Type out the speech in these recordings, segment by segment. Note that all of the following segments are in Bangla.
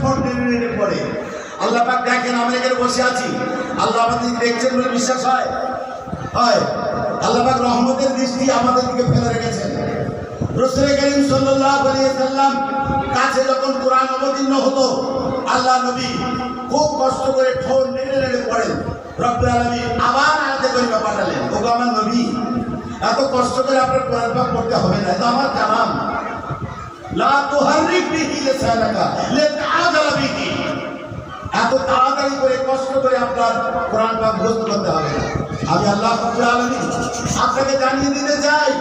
ঠোঁট নেড়ে পড়ে। আল্লাহ পাক দেখেন আমরা এখানে বসে আছি, আল্লাহ আমাদের দেখছেন বলে বিশ্বাস হয়? আল্লাহ পাক রহমতের দৃষ্টি আমাদের দিকে ফেলে রেখেছেন। রাসূল করিম সাল্লাল্লাহু আলাইহি ওয়াসাল্লাম কাছে যখন কোরআন অবতীর্ণ হতো, আল্লাহ নবী খুব কষ্ট করে ঠোঁট নেড়ে নেড়ে পড়েন। রব্বুল আলামিন আবার আয়াতে কারিমা পাঠালেন, ওগো আমার নবী, এত কষ্ট করে আপনার কোরআন পাক পড়তে হবে না, এটা আমার কালাম। লা তুহাররিক বিহি লিসানাকা লিতাআজালা বিহি, এত তাড়াতাড়ি করে কষ্ট করে আপনার কোরআন পাক মুখস্থ করতে হবে না। আমি আল্লাহ রাব্বুল আলামিন আপনাকে জানিয়ে দিতে চাই,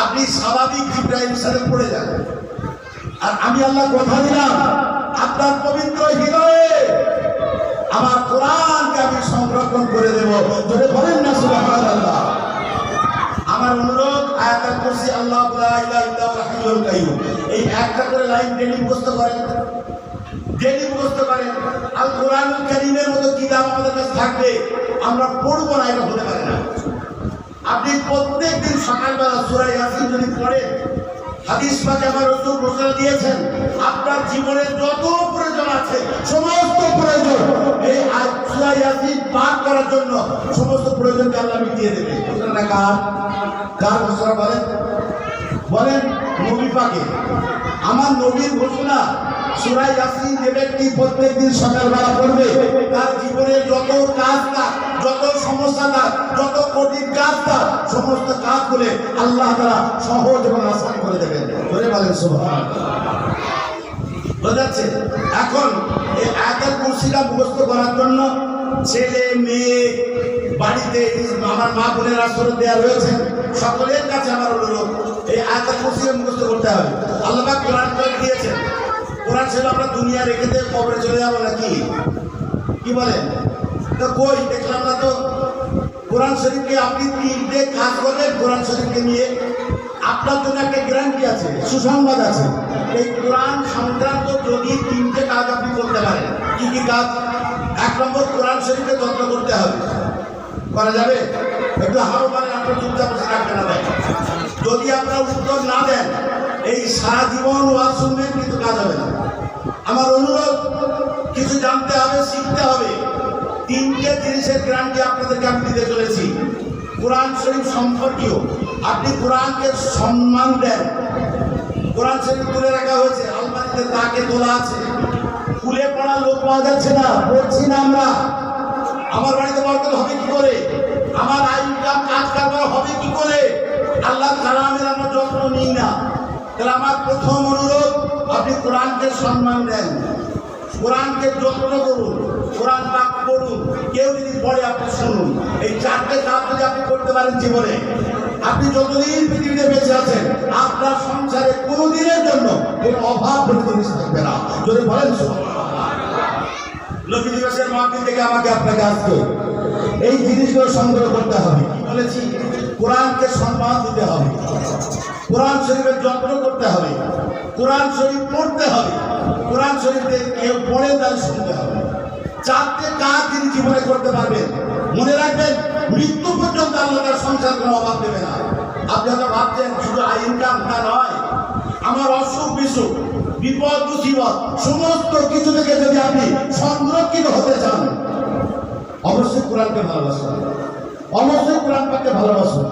আপনি স্বাভাবিক জিবরাইল সাথে পড়ে যান, আর আমি আল্লাহ কথা দিলাম আপনার পবিত্র হৃদয়ে আমার কোরআনকে আমি সংরক্ষণ করে দেব। যদি বলেন না সুবহানাল্লাহ। আমার অনুরোধ, আয়াতুল কুরসি আল্লাহু লা ইলাহা ইল্লা হুয়াল হাইয়ুল কাইয়্যুম, এই একটা করে লাইন ডেলি মুখস্থ করেন, ডেলি মুখস্থ করেন। আল কোরআনুল কারীমের মতো কিতাব আমাদের কাছে থাকবে, আমরা পড়বো না, এটা হতে পারে না। আপনি প্রত্যেকদিন সকালবেলা সূরা ইয়াসিন যদি পড়েন, হাদিস পাকে আমার রাসূল ঘোষণা দিয়েছেন, আপনার জীবনের যত প্রয়োজন আছে সমস্ত প্রয়োজন এই সূরা ইয়াসিন পাঠ করার জন্য সমস্ত প্রয়োজনকে আল্লাহ মিটিয়ে দেবে। ঘোষণাটা কার ঘোষণা বলেন? নবী পাকে। আমার নবীর ঘোষণা, সূরা ইয়াসিন যে ব্যক্তি প্রত্যেকদিন সকালবেলা পড়বে, তার জীবনের যত কাজ, যত সমস্যা, যত কঠিন কাজ, সমস্ত কাজগুলো আল্লাহ তাআলা সহজ এবং আসান করে দেবেন। বলে বলেন সুবহানাল্লাহ। বোঝাচ্ছে? এখন এই আয়াতুল কুরসিটা মুখস্থ করার জন্য ছেলে মেয়ে বাড়িতে আমার মা বোনেরা আসরে দেওয়া রয়েছে, সকলের কাছে আমার অনুরোধ, এই আয়াতুল কুরসিটা মুখস্থ করতে হবে। আল্লাহ পাক কোরআন করে দিয়েছেন, কোরআন ছিল আমরা দুনিয়া রেখে দিয়ে কবরে চলে যাবো নাকি? কি বলেন? তো কই দেখলাম না তো। কোরআন শরীফকে আপনি তিনটে কাজ করবেন, কোরআন শরীফকে নিয়ে আপনার জন্য একটা গ্যারান্টি আছে, সুসংবাদ আছে। এই কোরআন সংক্রান্ত যদি তিনটে কাজ আপনি করতে পারেন, কি কি কাজ? এক নম্বর, কোরআন শরীফকে যত্ন করতে হবে। করা যাবে? একটু হাও মানে আপনার চুপচাপ বসে থাকবে না ভাই। যদি আপনার উত্তর না দেন, এই সারা জীবন ওয়াজ শুনবেন কিন্তু কাজ হবে না। আমার অনুরোধ, কিছু জানতে হবে, শিখতে হবে। তিনটে জিনিসের গ্যারান্টি আপনাদেরকে আমি দিতে চলেছি। কোরআন শরীফ সম্পর্কীয়, আপনি কোরআনকে সম্মান দেন। কোরআন শরীফ তুলে রাখা হয়েছে, আলমারিতে তাকে তোলা আছে, খুলে পড়া লোক পাওয়া যাচ্ছে না, পড়ছি না আমরা। আমার বাড়িতে বরকত হবে কি করে? আমার আয় ইনকাম কাজ কারবার হবে কি করে? আল্লাহ কালামের আমরা যত্ন নিই না। তাহলে আমার প্রথম অনুরোধ, আপনি কোরআনকে সম্মান দেন, কোরআনকে যত্ন করুন, কোরআন পাক পড়ুন, কেউ যদি পড়ে আপনি শুনুন। এই চারটে কাজ যদি আপনি করতে পারেন জীবনে, আপনি যতদিন পৃথিবীতে বেঁচে আছেন, আপনার সংসারে কোনোদিনের জন্য কোনো অভাব বলে জিনিস থাকবে না। যদি বলেন নবী দিবসের মাহফিল থেকে আমাকে আপনাকে আসতে এই জিনিসগুলো সংগ্রহ করতে হবে। কি বলেছি? কোরআনকে সম্মান দিতে হবে, কোরআন শরীফের যত্ন করতে হবে, কোরআন শরীফ পড়তে হবে, কোরআন শরীফে কেউ পড়ে তার শুনতে হবে। চারটে কাজ তিনি জীবনে করতে পারবেন। মনে রাখবেন, মৃত্যু পর্যন্ত আল্লাহ তার সংসার কোনো অভাব দেবে না। আপনি হয়তো ভাবছেন শুধু আয় ইনকাম, তা নয়, আমার অসুখ বিসুখ, বিপদ মুসিবত সমস্ত কিছু থেকে যদি আপনি সংরক্ষিত হতে চান, অবশ্যই কোরআনকে ভালোবাসুন, অবশ্যই কোরআন পাককে ভালোবাসুন।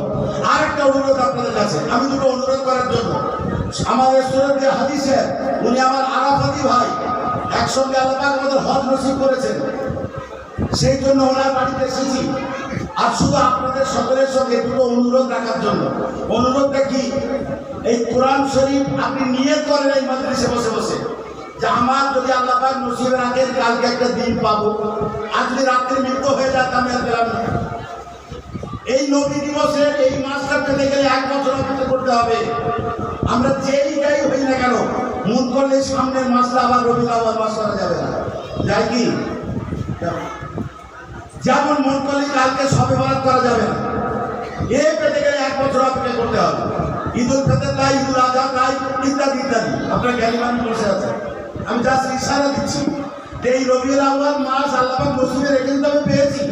আর একটা অনুরোধ আপনাদের কাছে, আমি দুটো অনুরোধ করার জন্য। আমাদের সুরত হাদিসে উনি আমার আরাফাতি ভাই, একসঙ্গে আল্লাহ পাক আমাদের হজ নসিব করেছেন, সেই জন্য ওনার বাড়িতে এসেছি। আর শুধু আপনাদের সকলের সঙ্গে দুটো অনুরোধ রাখার জন্য। অনুরোধটা কি? এই কোরআন শরীফ আপনি নিয়ত করেন এই মাদ্রাসায় বসে বসে, যে আমার যদি আল্লাহ পাক নসিবে রাখেন কালকে একটা দিন পাবো, আর যদি রাত্রে মৃত্যু হয়ে যায় আমি আর পেলাম না। এই নবী দিবসের এই মাসটা পেতে গেলে 1 বছর অপেক্ষা করতে হবে। আমরা যেই যাই হই না কেন, মন করলে সামনের মাসটা আবার রবিউল আউয়াল মাস করা যাবে না, যায় কি? যেমন মন করলে কালকে শবে বরাত করা যাবে না, এ পেতে গেলে 1 বছর অপেক্ষা করতে হবে। ঈদুল ফিতর নাই, ঈদুল আযহা নাই, ইত্যাদি ইত্যাদি। আপনার জ্ঞানী মানুষ বসে আছে, আমি জাস্ট ইশারা দিচ্ছি। এই রবিউল আউয়াল মাস আল্লাহ পাক নসিবে রেখে দিতে হবে, পেয়েছি।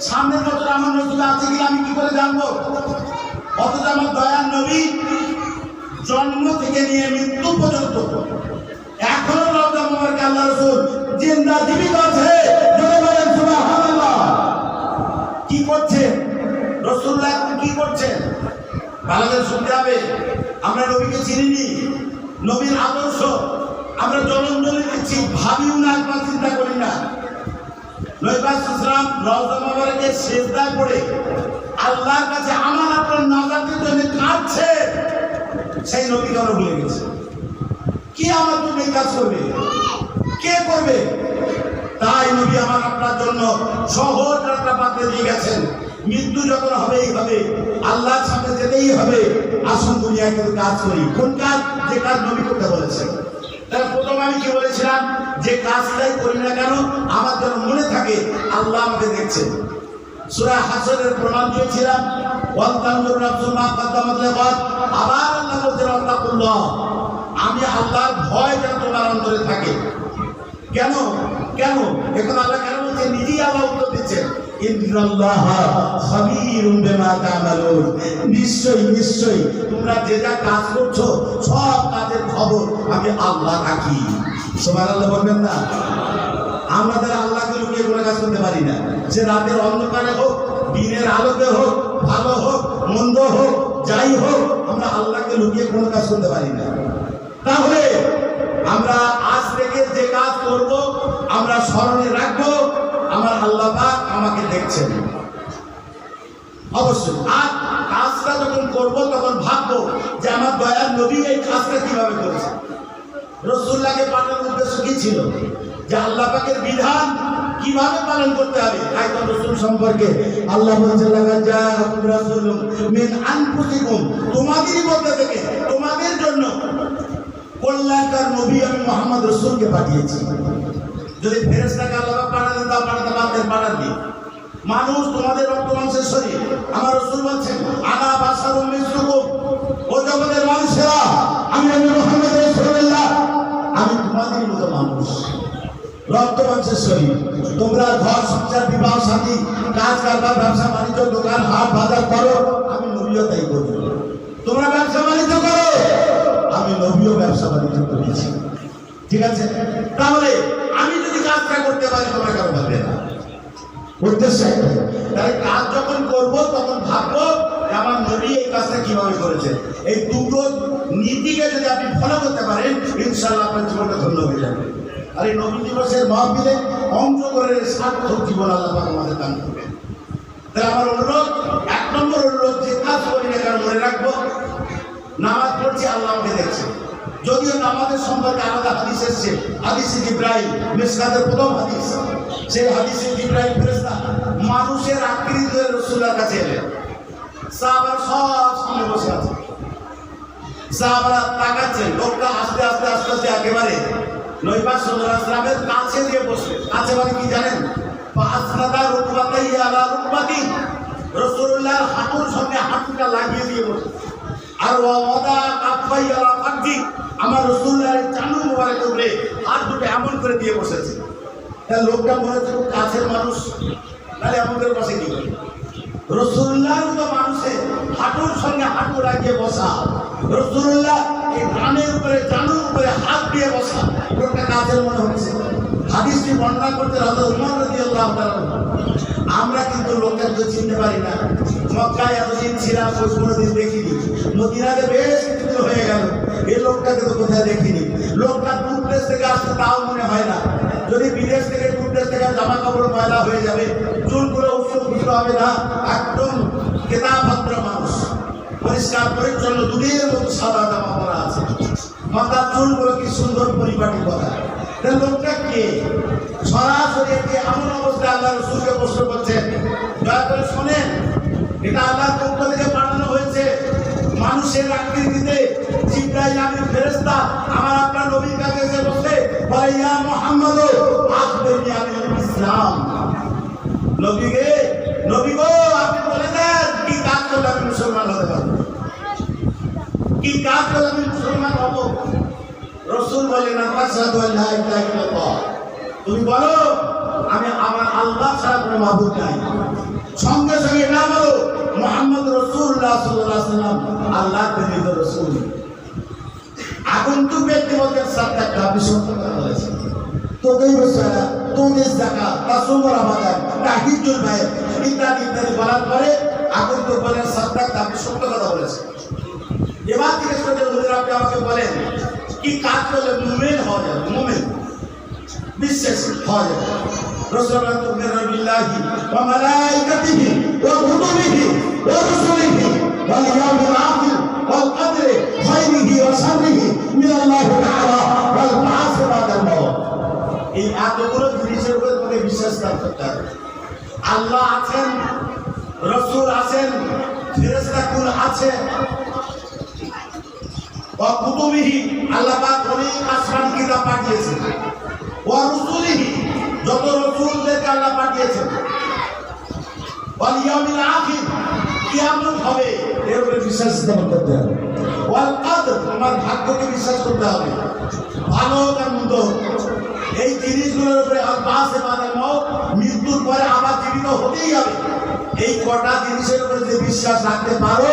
সামনের বছর আমার নসিবে আছে কিনা আমি কি করে জানবো? অথচ আমার দয়ার নবী জন্ম থেকে নিয়ে মৃত্যু পর্যন্ত এখনো রওজা মুবারকে আল্লাহ আমরা নবীকে চিনিনি, নবীর আদর্শ আমরা জলঞ্জলি দিচ্ছি, ভাবিও না, একবার চিন্তা করি না। নবী পাক সাল্লাল্লাহু আলাইহি ওয়াসাল্লাম রওজা মুবারকে সিজদায় পড়ে আল্লাহর কাছে আমার আপনার নাজাতের জন্য কাঁদছে, সেই নবীকে আমরা ভুলে গেছি। কি আমার জন্য এই কাজ করবে? কে করবে? তাই নবী আমার আপনার জন্য সহজ রাস্তা পাতে দিয়ে গেছেন। মৃত্যু যখন হবেই হবে, আল্লাহর সামনে যেতেই হবে। আসুন দুনিয়ায় কিন্তু কাজ করি। কোন কাজ? যে কাজ নবী করতে বলেছেন। তাহলে প্রথম আমি কি বলেছিলাম? যে কাজটাই করি না কেন আমার যেন মনে থাকে আল্লাহ আমাকে দেখছেন। সূরা হাসরের প্রমাণ দিয়েছিলাম, ওয়ান্তানজুর নাফসুম মা কদ্দামাত লিগাদ। আবার আল্লাহ বলছেন আল্লাহুল্লাহ, আমি আল্লাহর ভয় যেন তোমার অন্তরে থাকে। কেন কেন এখন আল্লাহ কেন বলছেন? নিজেই আল্লাহ উত্তর দিচ্ছেন, ইন্নাল্লাহা খাবীরুম বিমা তা'মালুন। নিশ্চয়ই নিশ্চয়ই তোমরা যে যা কাজ করছো সব কাজের খবর আমি আল্লাহ রাখি। সুবহানাল্লাহ বলবেন না? আমাদের আল্লাহকে লুকিয়ে কোনো কাজ করতে পারি না। সে রাতের অন্ধকারে হোক, দিনের আলোকে হোক, ভালো হোক মন্দ হোক, যাই হোক, আমরা আল্লাহকে লুকিয়ে কোনো কাজ করতে পারি না। তাহলে আমরা আজ থেকে যে কাজ করব আমরা স্মরণে রাখবো আমার আল্লাহ পাক আমাকে দেখছেন। অবশ্যই আর কাজটা যখন করব তখন ভাববো যে আমার দয়ার নবী এই কাজটা কিভাবে করেছে। রাসূলুল্লাহকে পাঠানোর উদ্দেশ্য কি ছিল? যে আল্লাহ পাকের বিধান কিভাবে পালন করতে হবে। তাই তো রাসূল সম্পর্কে আল্লাহ বলেছেন, লাকাদ জাআকুম রাসূলুম মিন আনফুসিকুম, তোমাদেরই মধ্যে থেকে তোমাদের জন্য কল্যাণকার নবী আমি মুহাম্মদ রাসূলকে পাঠিয়েছি। যদি ফেরেশতাকে আল্লাহ পাঠাতেন তা পাঠাতে পারতেন, পাঠাননি। মানুষ তোমাদের রক্ত মাংসের শরীর। আমার রাসূল বলছেন, আনা বাশারুম মিসলুকুম, ও জগতের মানুষেরা আমি মুহাম্মদ রাসূলুল্লাহ, আমি তোমাদেরই মতো মানুষ, রক্ত মাংসের শরীর। তোমরা ঘর সংসার বিবাহ শাদী কাজ কারবার ব্যবসা বাণিজ্য দোকান হাট বাজার করো, আমি নবীও তাই করি। তোমরা ব্যবসা বাণিজ্য করো, আমি নবীও ব্যবসা বাণিজ্য করেছি। ঠিক আছে? তাহলে আমি যদি কাজটা করতে পারি তোমরা কেন পারবে না? উদ্দেশ্য একটাই। তাই কাজ যখন করবো তখন ভাববো আমার নবী এই কাজটা কিভাবে করেছে। এই দুটো নীতিকে যদি আপনি ফলো করতে পারেন ইনশাআল্লাহ আপনার জীবনটা ধন্য হয়ে যাবে। আর এই নবী দিবসের মাহফিলে অংশগ্রহণের সার্থক জীবন আল্লাহ পাক আমাদের দান করবেন। তাই আমার অনুরোধ, এক নম্বর অনুরোধ, যে কাজ করি না কেন মনে রাখবো নামাজ পড়ছি আল্লাহ আমাকে দেখছে। যদিও নামাজের সম্পর্কে আলাদা হাদিস এসছে, হাদিসে জিবরাইল, মিশকাতের প্রথম হাদিস। সেই হাদিসে জিবরাইল ফেরেশতা মানুষের আকৃতি হয়ে রাসূলের কাছে এলেন। সাহাবারা সব সামনে বসে আছে, সাহাবারা তাকাচ্ছেন, লোকটা আস্তে আস্তে আস্তে আস্তে একেবারে নবী পাক সাল্লাল্লাহু আলাইহি ওয়াসাল্লামের কাছে দিয়ে বসে। কাছে মানে কি জানেন? ফাসনাদা রুকবাতাই আলা রুকবাতি, রাসূলুল্লাহর হাঁটুর সঙ্গে হাঁটুটা লাগিয়ে দিয়ে বসে। আর ওয়াদা কাফাই আলা ফাকদি, আমার রাসূলুল্লাহর চানু মোবারকের উপরে হাত দুটো এমন করে দিয়ে বসেছে। তাই লোকটা মনে হচ্ছে খুব কাছের মানুষ, তাহলে এমন করে বসে কি করে? রাসূলুল্লাহর তো মানুষের হাঁটুর সঙ্গে হাঁটু লাগিয়ে বসা, রাসূলুল্লাহ এই কানের উপরে চানুর উপরে হাত দিয়ে বসা, লোকটা কাছের মনে হচ্ছে। হাদিসটি বর্ণনা করতে হযরত ওমর রাদিয়াল্লাহু তাআলা। আমরা কিন্তু লোকটাকে চিনতে পারি না। মক্কায় এতদিন ছিলাম, কোনোদিন দেখিনি। মদিনাতে বেশ কিছুদিন হয়ে গেল, এই লোকটাকে তো কোথায় দেখিনি। লোকটা দূর দেশ থেকে আসতে তাও মনে হয় না। যদি বিদেশ থেকে দূর দেশ থেকে জামা কাপড় ময়লা হয়ে যাবে, চুলগুলো উৎসব হবে না, একদম কেতাভদ্র মানুষ, পরিষ্কার পরিচ্ছন্ন দুধের মতো সাদা জামা পরা আছে, মাথার চুলগুলো কি সুন্দর পরিপাটি করা। লোকটা কে? সরাসরি এমন অবস্থায় আল্লাহ রাসূলকে প্রশ্ন করছেন, দয়া করে শোনেন, এটা আল্লাহর পক্ষ থেকে পাঠানো হয়েছে মানুষের আকৃতিতে। জিবরাইল আমি ফেরেশতা আমার আপনার নবীর কাছে এসে বসে বলে, ইয়া মুহাম্মদ আখবিরনি আনিল ইসলাম। নবী গে, নবী গো, আপনি বলে দেন কি কাজ করলে আমি মুসলমান হতে পারবো, কি কাজ করলে আমি মুসলমান হব। রাসূল বলেন, আশহাদু আল্লা ইলাহা ইল্লাল্লাহ, তুমি বলো আমি আমার আল্লাহ ছাড়া কোনো মাবুদ নাই। সঙ্গে সঙ্গে এটা বলো মুহাম্মদ রাসূলুল্লাহ সাল্লাল্লাহু আলাইহি ওয়াসাল্লাম আল্লাহর প্রেরিত রাসূল। আগন্তুক ব্যক্তি বলতে সাতটা আপনি সত্য কথা বলেছেন। তোকেই বসারা, তোদের জাকাত, তাসুম রমাদান, তাহিজ্জুল বাইত ইত্যাদি ইত্যাদি বলার পরে আগন্তুক বলেন সাতটা আপনি সত্য কথা বলেছেন। এবার জিজ্ঞেস করতে হুজুর আপনি আমাকে বলেন কি কাজ করলে মুমিন হওয়া যাবে, মুমিন বিশ্বাসী হওয়া যাবে। রাসূলুল্লাহ তুমিনা বিল্লাহি ওয়া মালাইকাতিহি ওয়া কুতুবিহি ওয়া রাসূলিহি ওয়াল ইয়াউমিল আখির ওয়াল কদরি খায়রিহি ওয়া শাররিহি মিনাল্লাহি তাআলা ওয়াল বা'স বা'দাল মাউত। এই এতগুলো জিনিসের উপরে তোমাকে বিশ্বাস করতে হবে। আল্লাহ আছেন, রাসূল আছেন, ফেরেশতাকুল আছে, ওয়া কুতুবিহি আল্লাহ পাক অনেক আসমান কিতাব পাঠিয়েছেন, ওয়া রাসূলিহি যত রাসূলদেরকে আল্লাহ পাঠিয়েছেন, ওয়াল ইয়াউমিল আখির কিয়ামত হবে এর উপরে বিশ্বাস করতে হবে। ওয়াল কদর তোমার ভাগ্যকে বিশ্বাস করতে হবে, ভালো আর মন্দ এই জিনিসগুলোর উপরে। আর বাসে বাদাল মউত মৃত্যুর পরে আবার জীবিত হতেই হবে। এই কটা জিনিসের উপরে যদি বিশ্বাস রাখতে পারো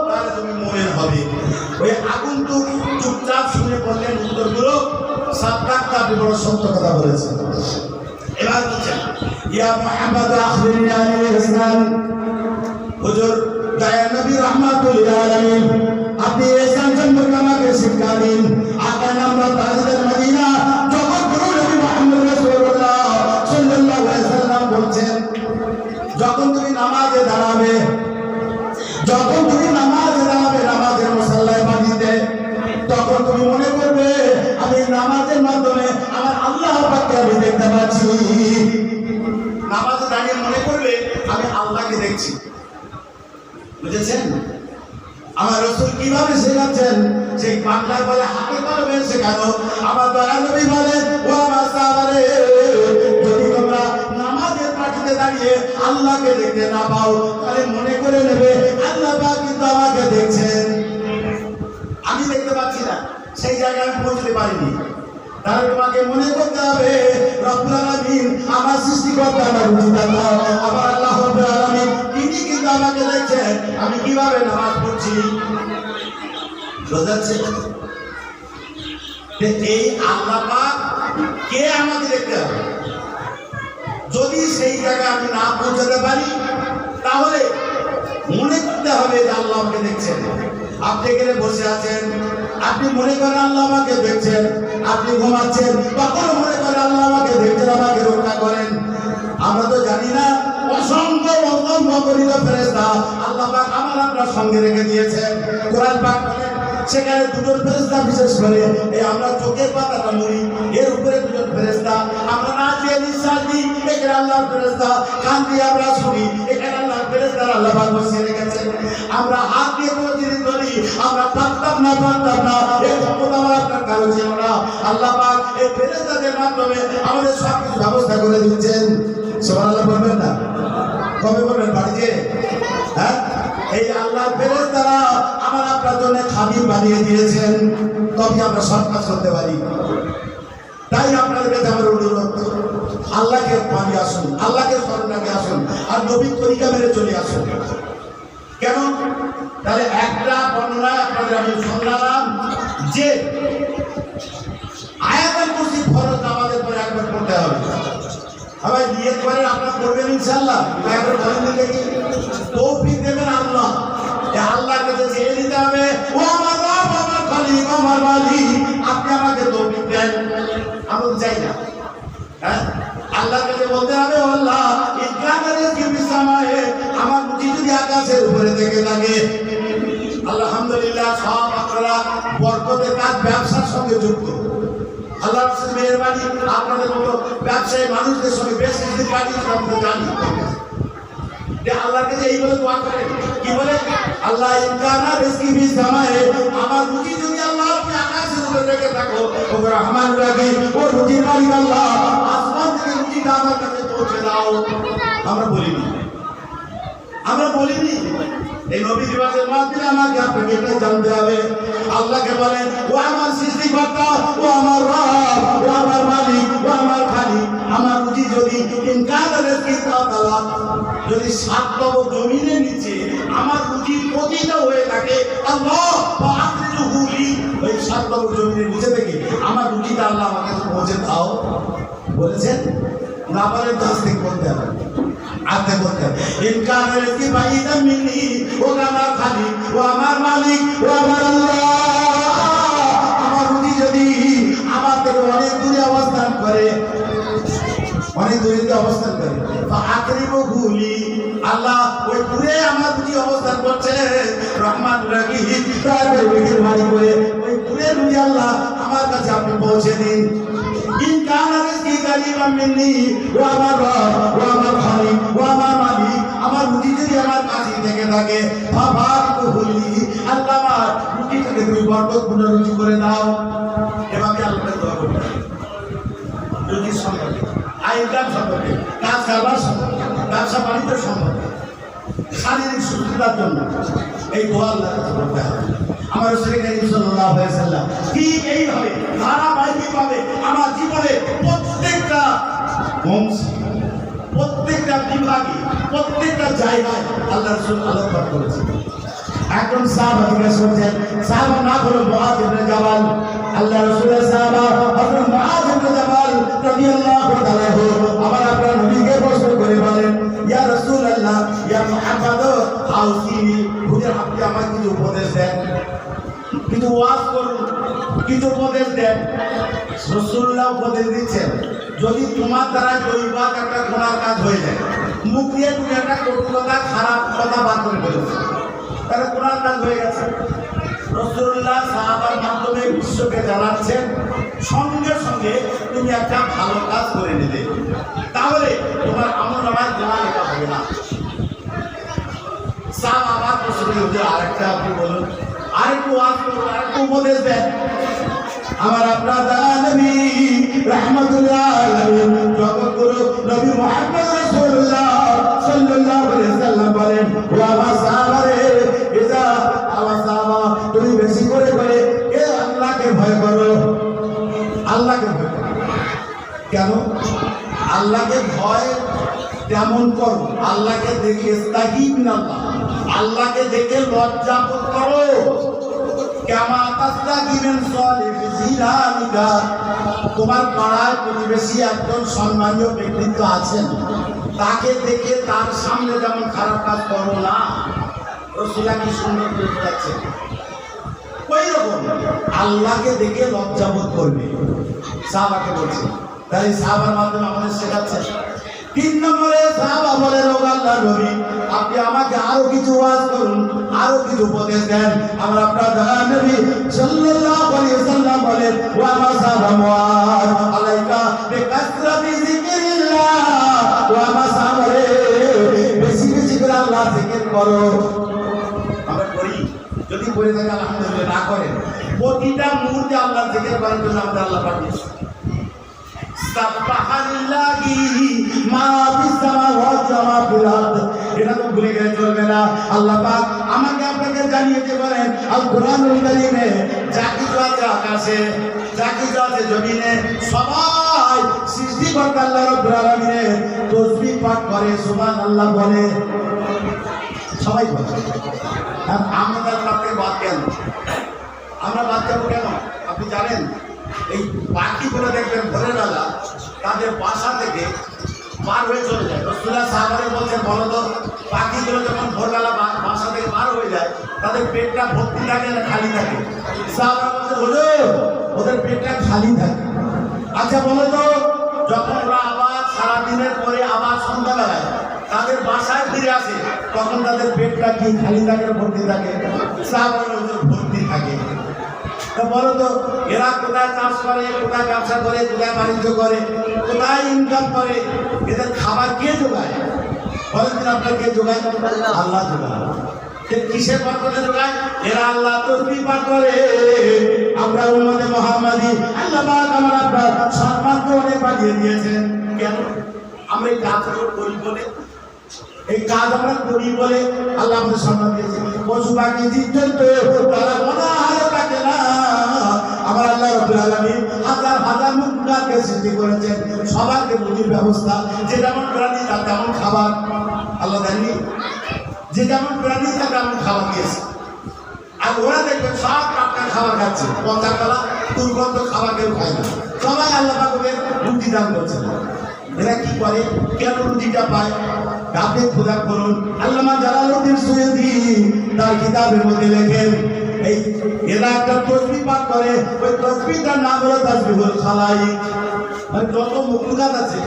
তাহলে তুমি মুমিন হবে। ওই আগন্তুক চুপচাপ শুনে বললেন উত্তরগুলো সাবকাতটা বড় সত্য কথা বলেছেন। এবার বলছেন ইয়া মুহাম্মদ আখবিরনি আনিল ইসলাম। হুজুর দয়া নবী রাহমাতুল আলামিন আপনি ইসলাম সম্পর্কে আমাকে শিক্ষা দিন। আকান আমরা তাজদার মদিনা জগৎগুরু নবী মুহাম্মদ রাসূলুল্লাহ সাল্লাল্লাহু আলাইহি সাল্লাম বলছেন যখন তুমি নামাজে দাঁড়াবে, যখন তুমি নামাজে দাঁড়াবে নামাজের মুসাল্লায় বাড়িতে, তখন তুমি মনে করবে আমি নামাজের মাধ্যমে আমার আল্লাহ পাককে আমি দেখতে পাচ্ছি। নামাজে দাঁড়িয়ে মনে করবে আমি আল্লাহকে দেখছি। বুঝেছেন? আমার রাসূল কিভাবে শেখাচ্ছেন সেই বাংলায় বলে হাতে কলমে শেখানো। আমার দয়া নবী বলেন ও আমার সাহাবারে যদি তোমরা নামাজের পাঠিতে দাঁড়িয়ে আল্লাহকে দেখতে না পাও তাহলে মনে করে নেবে আল্লাহ পাক কিন্তু আমাকে দেখছেন। আমি দেখতে পাচ্ছি না, সেই জায়গায় আমি পৌঁছতে পারিনি। তাহলে তোমাকে মনে করতে হবে রব্বুল আলামিন আমার সৃষ্টিকর্তা, আমার রুজিদাতা, আমার আল্লাহ রব্বুল আলামিন তিনি কিন্তু আমাকে দেখছেন আমি কিভাবে নামাজ পড়ছি। বুঝাচ্ছে এই আল্লাহ পাক কে আমাকে দেখতে হবে। যদি সেই জায়গায় আমি না পৌঁছাতে পারি তাহলে মনে করতে হবে যে আল্লাহ আমাকে দেখছেন। আপনি এখানে বসে আছেন, আপনি মনে করেন আল্লাহ আমাকে দেখছেন, আপনি ঘুমাচ্ছেন তখন মনে করেন আল্লাহ আমাকে দেখছেন, আমাকে রক্ষা করেন। আমরা তো জানি না অসংখ্য অগণিত ফেরেশতা আল্লাহ পাক আমার আপনার সঙ্গে রেখে দিয়েছেন। কোরআন পাক বলেন সেখানে দুজন ফেরেশতা বিশেষ করে এই আমরা চোখের পাতাটা মুড়ি এর উপরে দুজন ফেরেশতা, আমরা নাক দিয়ে নিঃশ্বাস দিই এখানে আল্লাহর ফেরেশতা, কান দিয়ে আমরা শুনি এখানে আল্লাহর ফেরেশতা আল্লাহ পাক বসিয়ে রেখেছেন। আমরা হাত দিয়ে কোনো জিনিস ধরি আমরা পারতাম না এই ক্ষমতা আমার আপনার কারো ছিল না। আল্লাহ পাক এই ফেরেশতাদের মাধ্যমে আমাদের সব কিছু ব্যবস্থা করে দিচ্ছেন। সুবহানাল্লাহ বলবেন না? কবে বলবেন বাড়িতে? হ্যাঁ, এই আল্লাহর ফেরেশতারা আমার আপনার জন্য খাবির বানিয়ে দিয়েছেন, তবে আমরা সব কাজ করতে পারি। তাই আপনাদের কাছে আমার অনুরোধ আল্লাহকে পানি আসুন, আল্লাহকে স্মরণে আসুন আর নবীর তরিকা মেনে চলে আসুন। কেন? তাহলে একটা বর্ণনায় আপনাদের আমি শোনালাম যে আয়াতুল কুরসি ফরজ নামাজের পরে একবার পড়তে হবে। সবাই নিয়ত করে আপনারা করবেন ইনশাআল্লাহ। একবার বলেন দেখি, তৌফিক দেবেন আল্লাহ। এই আল্লাহর কাছে চেয়ে নিতে হবে ও আমার রব, আমার খালিক, আমার মালিক আপনি আমাকে তৌফিক দেন। আমরা চাই না, হ্যাঁ, আল্লাহর কাছে বলতে হবে আল্লাহ ইনকানারে কি বিসামায়ে আমার রুটি যদি আকাশের উপরে থেকে থাকে। আলহামদুলিল্লাহ সব আপনারা বরকতের কাজ ব্যবসার সঙ্গে যুক্ত। আল্লাহ রাসূল মেহেরবানি আপনাদের মতো ব্যবসায়ী মানুষদের সঙ্গে বেশ কিছুদিন কাটিয়েছেন, আমরা জানি। যে আল্লাহর কাছে এই বলে দোয়া করেন, কি বলে? আল্লাহ ইনকানা রিজকি বিসামায়ে আমার রুটি যদি আল্লাহ আপনি আকাশের উপরে রেখে থাকো ও রহমান রাহি ও রুটির মালিক আল্লাহ আসমান থেকে রুটিটা আমার কাছে পৌঁছে দাও। আমরা বলিনি এই নবী দিবসের মাধ্যমে আমাকে আপনাকে এটা জানতে হবে। আল্লাহকে বলেন ও আমার সৃষ্টিকর্তা, ও আমার রব, ও আমার মালিক, ও আমার খালিক আমার রুজি যদি যদি 7 তব জমিনের নিচে আমার রুজি প্রতিটা হয়ে থাকে আল্লাহ ওই 7 তব জমিনের নিচে থেকে আমার রুজিটা আল্লাহ আমার কাছে পৌঁছে দাও। বলেছেন না? বলেন তো আস্তে বলতে হবে। আতে বলতে ইনকার রিজকি বাইদা মিনি ও আমার খালিক ও আমার মালিক ও আমার আল্লাহ। আমার রুজি যদি আমার থেকে অনেক দূরে অবস্থান করে, অনেক দূরে অবস্থান করে, আকরিমু গুলি আল্লাহ ওই দূরে আমার রুজি অবস্থান করছে রহমান রাহিম তার মেহেরবানি করে ওই দূরে রুজি আল্লাহ আমার কাছে আপনি পৌঁছে দিন। ইনকার রিজকি কারিমান মিন্নি ও আমার রব ও আমার খালিক ও আমার মালিক আমার রুজি যদি আমার কাছে থেকে থাকে ফাবারিকু গুলি আল্লাহ আমার রুজিটাকে তুমি বরকতপূর্ণ রুজি করে দাও। এভাবে আল্লাহকে দোয়া করতে হবে রুজির সম্পর্কে, আইনকাম সম্পর্কে, কাজ কারবার সম্পর্কে, ব্যবসা বাণিজ্য সম্পর্কে, শারীরিক সুস্থতার জন্য এই দোয়া আল্লাহর কাছে করতে হবে। আমার রাসূল কারীম সাল্লাল্লাহু আলাইহি ওয়াসাল্লাম ঠিক এইভাবে ধারাবাহিকভাবে আমার জীবনে প্রত্যেকটা অংশ, প্রত্যেকটা বিভাগে, প্রত্যেকটা জায়গায় আল্লাহ রাসূল আলোকপাত করেছেন। একজন সাহাবা জিজ্ঞেস করছেন, সাহাবা না হলো মুআয ইবনে জাবাল, আল্লাহ রাসূলের সাহাবা হযরত মুআয ইবনে জাবাল রাদিয়াল্লাহু তাআলা আবার আপনার নবীকে প্রশ্ন করে বলেন, ইয়া রাসূলুল্লাহ ইয়া মুহাম্মদ আউসিনি, হুজুর আপনি আমাকে কিছু উপদেশ দেন, কিছু ওয়াজ করুন, কিছু উপদেশ দেন। রাসূলুল্লাহ উপদেশ দিচ্ছেন, যদি তোমার দ্বারা দৈবাত একটা গুনার কাজ হয়ে যায়, মুখ দিয়ে তুমি একটা কটু কথা খারাপ কথা বার করে ফেলেছো, তাহলে গুনার কাজ হয়ে গেছে। রাসূলুল্লাহ সাহাবার মাধ্যমে বিশ্বকে জানাচ্ছেন সঙ্গে সঙ্গে তুমি একটা ভালো কাজ করে নিলে, তাহলে তোমার আমলনামায় গুনাহ লেখা হবে না। সাহাবা আবার প্রশ্ন করছে, আরেকটা আপনি বলুন, আরেকটু ওয়াজ করুন, আরেকটু উপদেশ দেন। আমার আপনার নবী রাহমাতুল্লাহ আলাইহি জগৎগুরু নবী মুহাম্মদ রাসূলুল্লাহ সাল্লাল্লাহু আলাইহি ওয়াসাল্লাম বলেন, ও আমার সাহাবারে, ইজা আমার সাহাবা তুমি বেশি করে করে এ আল্লাহকে ভয় করো, আল্লাহকে ভয় করো। কেন আল্লাহকে ভয় তেমন করো? আল্লাহকে দেখে ইস্তাহি মিনাল্লাহ, আল্লাহকে দেখে লজ্জা বোধ করো। তোমার পাড়ায় প্রতিবেশী একজন সম্মানীয় ব্যক্তিত্ব আছেন, তাকে দেখে তার সামনে যেমন খারাপ কাজ করো না। রাসূলুল্লাহ কি সুন্দর করে বোঝাচ্ছেন, ওই রকম আল্লাহকে দেখে লজ্জাবোধ করবে। সাহাবাকে বলছে, তাই সাহাবার মাধ্যমে আমাদের শেখাচ্ছে। 3 নম্বরে সাহাবা বলেন, ও আল্লাহর নবী আপনি আমাকে আরো কিছু ওয়াজ করুন, আরো কিছু উপদেশ দেন। আমরা আপনার নবী সাল্লাল্লাহু আলাইহি ওয়াসাল্লাম বলেন, ওয়া মা সাহাবা মুআদ আলাইকা বিকাসরাতি যিকরিল্লাহ, ওয়া মা সাহাবা বেশি বেশি করে আল্লাহর জিকির করো। আমরা করি, যদি করে থাকি আলহামদুলিল্লাহ, না করেন প্রতিটা মুহূর্তে আল্লাহর জিকির করার জন্য আমরা আল্লাহ পাঠিয়েছি। এটা তো ভুলে গেলে চলবে না। আল্লাহ পাক আমাকে আপনাকে জানিয়ে পারেন আল কোরআনুল কারীমে যা কিছু আছে আকাশে, যা কিছু আছে জমিনে, সবাই সৃষ্টিকর্তা আল্লাহ রাব্বুল আলামিনের তাসবিহ পাঠ করে, সুবহানাল্লাহ বলে, সবাই বলে। আর আমরা তাকে বাদ কেন? আমরা বাদ যাবো কেন? আপনি জানেন এই পাখিগুলো দেখবেন ভোরের বেলা তাদের বাসা থেকে বার হয়ে চলে যায়। রাসূলুল্লাহ সাহাবাকে বলছেন, বলো তো পাখিগুলো যখন ভোরবেলা বাসা থেকে বার হয়ে যায় তাদের পেটটা ভর্তি থাকে না খালি থাকে? সাহাবারা বলছে, হুজুর ওদের পেটটা খালি থাকে। আচ্ছা বলো তো যখন ওরা আবার সারাদিনের পরে আবার সন্ধ্যাবেলায় তাদের বাসায় ফিরে আসে তখন তাদের পেটটা কি খালি থাকে ভর্তি থাকে? সাহাবারা হুজুর ভর্তি থাকে। তো বলো তো এরা কোথায় চাষ করে, কোথায় ব্যবসা করে, কোথায় বাণিজ্য করে, কোথায় ইনকাম করে? এদের খাবার কে যোগায়? বলেন দিন আপনার কে যোগায়? আল্লাহ যোগায়। কিসের বরকতে যোগায়? এরা আল্লাহ তাসবিহ পাঠ করে। আমরা উম্মতে মুহাম্মাদি আল্লাহ পাক আমার আপনার সম্মানকে অনেক বাড়িয়ে দিয়েছেন। কেন? আমরা এই কাজগুলো করি বলে, এই কাজ আমরা করি বলে আল্লাহ আমাদের সম্মান দিয়েছে। পশু পাখি জীবজন্তু তারা অনাহারে থাকে না। আমার আল্লাহ রাব্বুল আলামিন হাজার হাজার মুখগাকে সৃষ্টি করেছেন, সবাইকে রুজির ব্যবস্থা, যে যেমন প্রাণী তার তেমন খাবার আল্লাহ দেননি, যে যেমন প্রাণী তার তেমন খাবার দিয়েছে। আর ওরা দেখবেন সব টাটকা খাবার খাচ্ছে, পচা কলা দুর্গন্ধ খাবার কেউ খায় না। সবাই আল্লাহ পাক ওদের রুটি দান করছেন। এরা কি করে, কেন রুজিটা পায়? আপনি খোদা করুন, আল্লামা জালালউদ্দিন সুয়ুতী তার কিতাবের মধ্যে লেখেন, এই এরা একটা তসবিহ পাঠ করে, ওই তসবিহটার নাম হলো তাসবিহুল খালাইক। মানে যত মখলুকাত আছে,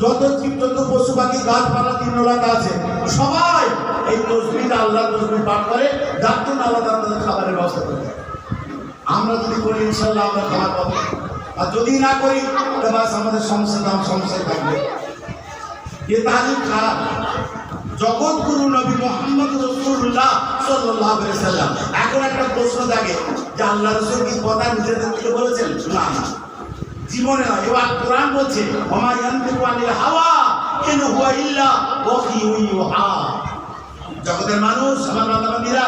যত জীবজন্তু পশু পাখি গাছপালা তৃণলতা আছে, সবাই এই তসবিহটা আল্লাহর তসবিহ পাঠ করে, যার জন্য আল্লাহ তাদের খাবারের ব্যবস্থা করে। আমরা যদি করি ইনশাল্লাহ আমরা খাবার পাবো, আর যদি না করি তাহলে বাস আমাদের সমস্যায় থাকবে। এ তালিম খারাপ। জগৎগুরু নবী মুহাম্মদ রাসূলুল্লাহ সাল্লাল্লাহু আলাইহি সাল্লাম এখন একটা প্রশ্ন জাগে যে আল্লাহ রাসূল কি কথা নিজেদের থেকে বলেছেন? না, জীবনে না। এবার কোরআন বলছে ওমা ইয়ানতিকু আনিল হাওয়া ইন হুয়া ইল্লা ওয়াহিয়ুন ইউহা। জগতের মানুষ, আমার মাতামণিরা,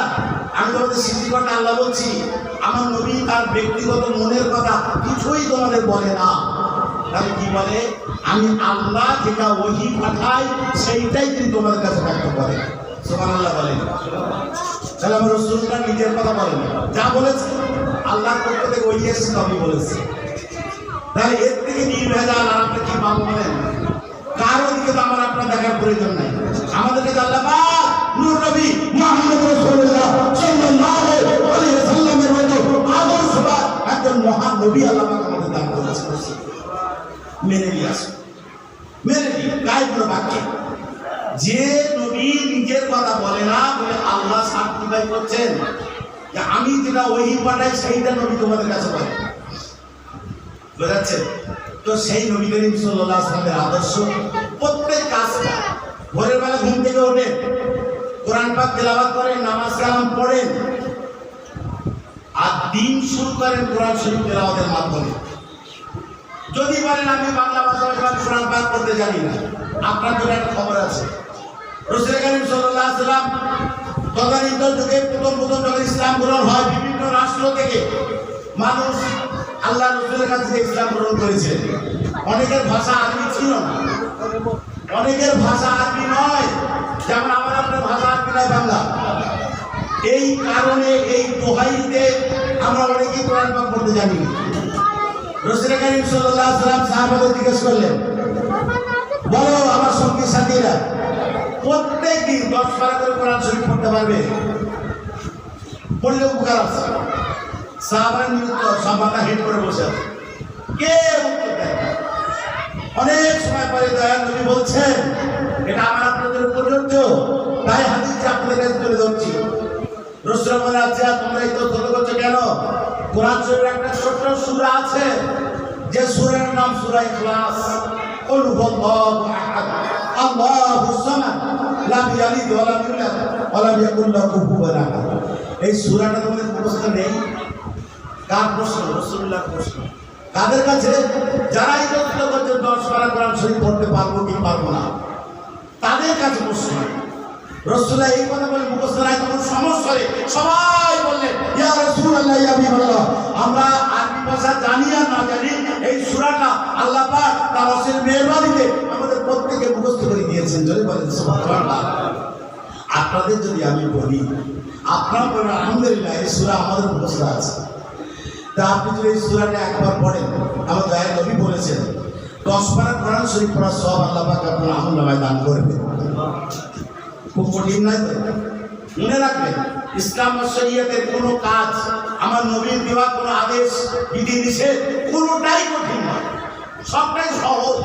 আমি তোমাদের সৃষ্টিকর্তা আল্লাহ বলছি, আমার নবী তার ব্যক্তিগত মনের কথা কিছুই তোমাদের বলে না। তাহলে কি বলে? আমি আল্লাহ যেটা ওহী পাঠাই সেইটাই তিনি তোমাদের কাছে ব্যক্ত করে। সুবহানাল্লাহ বলেন। তাহলে আমার রাসূলরা নিজের কথা বলেন, যা বলেছে আল্লাহর পক্ষ থেকে ওহী এসেছে আমি বলেছি। তাহলে এর থেকে নির্ভেজাল আর আপনি কি পাবো বলেন? কারো দিকে তো আমার আপনার দেখার প্রয়োজন নাই। আমাদের কাছে আল্লাহ পাক নূর নবী মুহাম্মদ রাসূলুল্লাহ সাল্লাল্লাহু আলাইহি ওয়াসাল্লামের মতো আদর্শবান একজন মহান নবী আল্লাহ পাক আমাদের দান করেছেন। মেনে নিয়ে আসুন, মেনে নিন গায়ের বাক্যে। যে নবী নিজের কথা বলে না, বলে আল্লাহ সার্টিফাই করছেন যে আমি যেটা ওহী পাঠাই সেইটা নবী তোমাদের কাছে বলে। বুঝাচ্ছে তো? সেই নবী করিম সাল্লাল্লাহু আলাইহি ওয়াসাল্লামের আদর্শ প্রত্যেক কাজটা, ভোরের বেলা ঘুম থেকে ওঠে, কোরআন পাক তেলাওয়াত করেন, নামাজ কালাম পড়েন, আর দিন শুরু করেন কোরআন শরীফ তেলাওয়াতের মাধ্যমে। যদি বলেন আমি বাংলা ভাষায় কোরআন পাক পড়তে জানি না, আপনার জন্য একটা খবর আছে। রাসূল করিম সাল্লাল্লাহু আলাইহি ওয়াসাল্লাম তদানীন্তন যুগে প্রথম যখন ইসলাম গ্রহণ হয়, বিভিন্ন রাষ্ট্র থেকে মানুষ আল্লাহ রাসূলের কাছে ইসলাম গ্রহণ করেছে। অনেকের ভাষা আরবি ছিল না, অনেকের ভাষা আরবি নয়, যেমন আমার আপনার ভাষা আরবি নয়, বাংলা। এই কারণে এই দোহাইতে আমরা অনেকেই কোরআন পাক পড়তে জানি না। রাসূল করিম সাল্লাল্লাহু আলাইহি ওয়াসাল্লাম সাহাবাদের জিজ্ঞেস করলেন, বলো আমার সঙ্গী সাথীরা প্রত্যেক দিন 10 পারা করে কোরআন শরীফ পড়তে পারবে? পড়লে উপকার আছে। সাহাবারা নিযুক্ত সব মাথা হেড করে বসে আছে, কে উত্তর দেয়? অনেক সময় পরে দয়াল নবী বলছেন এটা আমার আপনাদের প্রযোজ্য, তাই হাদিসটা আপনাদের কাছে তুলে ধরছি। রাসূল বলেন, আচ্ছা তোমরা এই তো ছোট করছো কেন? কোরআন শরীফের একটা ছোট্ট সূরা আছে, যে সূরার নাম সূরা ইখলাস। কুল হুয়াল্লাহু আহাদ আল্লাহুস সামাদ লাম ইয়ালিদ ওয়া লাম ইউলাদ ওয়া লাম ইয়াকুল লাহু কুফুওয়ান আহাদ। এই সূরাটা তোমাদের মুখস্থ নেই? কার প্রশ্ন? রাসূলুল্লাহর প্রশ্ন। কাদের কাছে? যারা এই প্রশ্ন করছে 10 পারা কোরআন শরীফ পড়তে পারবো কি পারবো না, তাদের কাছে প্রশ্ন। রাসূলুল্লাহ এই কথা বলে মুখস্থ নাই, তখন সমস্যা হয়ে সবাই বললেন, ইয়া রাসূলুল্লাহ, ইয়া হাবিবাল্লাহ, আমরা আরবি ভাষা জানি আর না জানি, এই সূরাটা আল্লাহ পাক তার অসীম মেহেরবানিতে আমাদের প্রত্যেককে মুখস্থ করে দিয়েছেন। জোরে বলেন সুবহানাল্লাহ। আপনাদের যদি আমি বলি, আপনারা বলেন আলহামদুলিল্লাহ, এই সূরা আমাদের মুখস্থ আছে। তা আপনি যদি এই সূরাটা একবার পড়েন, আমার দয়াল নবী বলেছেন 10 পারা কোরআন শরীফ পড়ার সওয়াব আল্লাহ পাক আপনার আমলনামায় দান করবেন। খুব কঠিন নয় তো? মনে রাখবেন, ইসলাম ও শরীয়তের কোনো কাজ, আমার নবীর দেওয়া কোনো আদেশ বিধি নিষেধ কোনোটাই কঠিন নয়, সবটাই সহজ।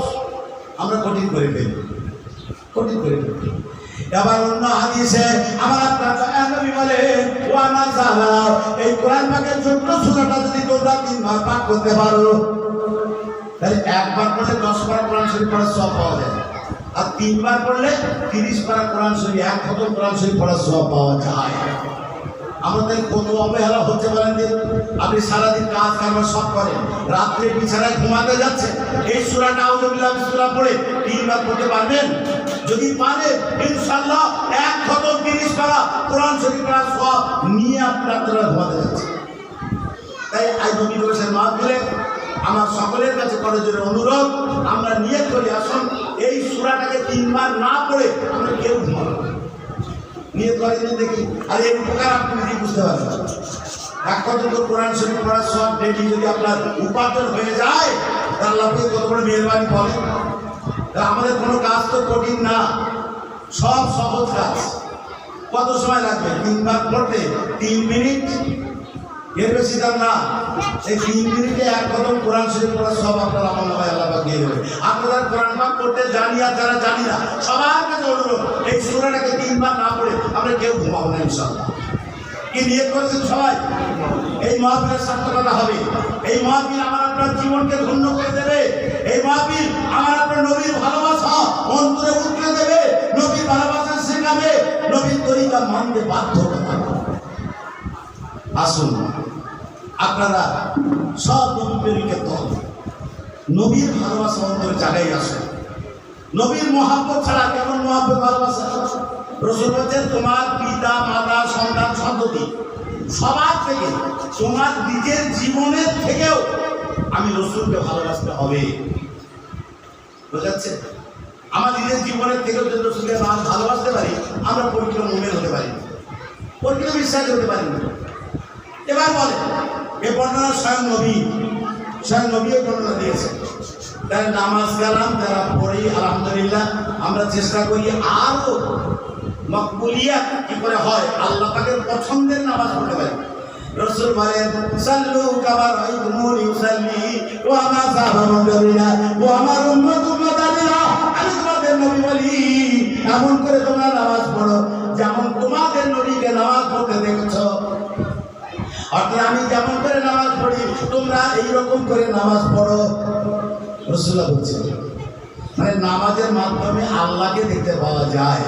আমরা কঠিন করে ফেলি, কঠিন করে ফেলি। এবার অন্য হাদিসে আমার আপনার নবী বলে, ওয়া নাযালা, এই কোরআন পাকের ছোট্ট সূরাটা যদি তোমরা 3 বার পাঠ করতে পারো, তাহলে একবার পড়লে 10 পারা কোরআন শরীফ পড়ার সওয়াব পাওয়া যায়, আর 3 বার পড়লে 30 পারা কোরআন শরীফ, 1 খতম কোরআন শরীফ পড়ার সওয়াব পাওয়া যায়। আমাদের কত অবহেলা হচ্ছে বলেন যে? আপনি সারাদিন কাজ কারবার সব করেন, রাত্রে বিছানায় ঘুমাতে যাচ্ছেন, এই সূরাটা আউযুবিল্লাহ বিসমিল্লাহ পড়ে 3 বার পড়তে পারবেন? যদি পারেন ইনশাআল্লাহ 1 খতম 30 পারা কোরআন শরীফ পড়ার সওয়াব নিয়ে আপনি রাত্রে ঘুমাতে যাচ্ছেন। তাই আজ নবী দিবসের মাহফিলে আমার সকলের কাছে করে জোরে অনুরোধ, আমরা নিয়ত করি, আসুন এই সূরাটাকে 3 বার না পড়ে আমরা কেউ ঘুমাবো। নিয়ত করে দিন দেখি, আর এর উপকার আপনি যদি বুঝতে পারবেন। 1 খতম কোরআন শরীফ পড়ার সওয়াব ডেইলি যদি আপনার উপার্জন হয়ে যায়, তাহলে আল্লাহ কত বড় মেহেরবানি বলেন। আমাদের কোনো কাজ তো কঠিন না, সব সহজ কাজ। কত সময় লাগবে? 3 বার পড়তে 3 মিনিট, এর বেশি দাম না। এই 3 মিনিটে এক কদম কোরআন শরীফ পড়া সব আপনার আমল নামায় আল্লাহ পাক দিয়ে দেবে। আপনারা কোরআন পাক পড়তে জানি আর যারা জানি না সবার কাছে অনুরোধ, এই সূরাটাকে 3 বার না পড়ে আমরা কেউ ঘুমাবো না ইনশাআল্লাহ। কি নিয়ত করেছেন সবাই? এই মাহফিলের সার্থকতা হবে। এই মাহফিল আমার আপনার জীবনকে ধন্য করে দেবে। এই মাহফিল আমার আপনার নবীর ভালোবাসা অন্তরে উঠে দেবে, নবীর ভালোবাসা শেখাবে, নবীর তরিকা মানতে বাধ্য করবে। আসুন আপনারা সব নবী প্রেমিকের দল, নবীর ভালোবাসা অন্তরে জায়গায় আসুন। নবীর মহাব্বত ছাড়া কেমন মহাব্বত ভালোবাসা? রাসূল বলেছেন, তোমার পিতা মাতা সন্তান সন্ততি সবার থেকে, তোমার নিজের জীবনের থেকেও আমি রাসূলকে ভালোবাসতে হবে। বোঝাচ্ছে? আমার নিজের জীবনের থেকেও যদি রাসূলকে ভালোবাসতে পারি, আমরা পরিপূর্ণ মুমিন হতে পারি, পরিপূর্ণ বিশ্বাস হতে পারি না। এবার বলে এ বর্ণনা স্বয়ং নবী বর্ণনা দিয়েছে। তাই নামাজ কালাম যারা পড়ি আলহামদুলিল্লাহ, আমরা চেষ্টা করি আরো মকবুলিয়াত কি করে হয়, আল্লাহ পাকের পছন্দের নামাজ পড়তে পারি। রাসূল বলেন, সাল্লু কামা রাআইতুমুনি ইউসাল্লি ওয়া মা সাহাবা নবীরা ওয়া আমার উম্মতুল্লাহ। আমি তোমাদের নবী বলি, এমন করে তোমরা নামাজ পড়ো যেমন তোমাদের নবীকে নামাজ পড়তে দেখেছো। অর্থাৎ আমি যেমন করে নামাজ পড়ি তোমরা এইরকম করে নামাজ পড়ো। রাসূলুল্লাহ বলছেন, মানে নামাজের মাধ্যমে আল্লাহকে দেখতে পাওয়া যায়।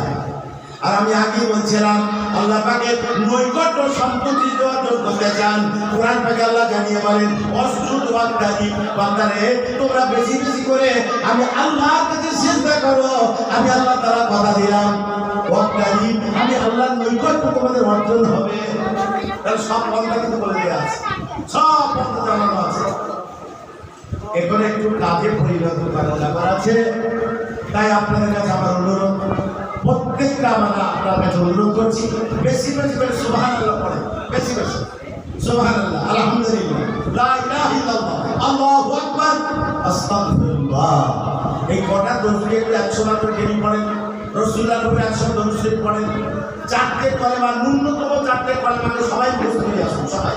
আর আমি আগে বলছিলাম, আল্লাহ পাকে নৈকট্য সম্পত্তি দেওয়ার জন্য চান। কোরআন পাকে আল্লাহ জানিয়ে বলেন, অসুদ ওয়াক্তারি বান্দারে তোমরা বেশি বেশি করে আমি আল্লাহর কাছে সিজদা করো। আমি আল্লাহ তাআলা কথা দিলাম, ওয়াক্তারি আমি আল্লাহর নৈকট্য তোমাদের অর্জন হবে। তাহলে সব কথা কিন্তু বলে দেওয়া আছে, সব কথা জানানো আছে। এখন একটু কাজে পরিণত করার ব্যাপার আছে। তাই আপনাদের কাছে আমার অনুরোধ, প্রত্যেকটা আমরা আপনার কাছে অনুরোধ করছি, বেশি বেশি করে সুবহানাল্লাহ পড়েন, বেশি বেশি সুবহানাল্লাহ, আলহামদুলিল্লাহ, লা ইলাহা ইল্লাল্লাহ, আল্লাহু আকবার, আস্তাগফিরুল্লাহ। এই কটা দরুদ একটু 100 বার করে ডেলি পড়েন, রাসূলুল্লাহর উপরে 100 দরুদ শরীফ পড়েন। 4টে কলেমা, ন্যূনতম 4টে কলেমাকে সবাই বুঝতে আসুন সবাই।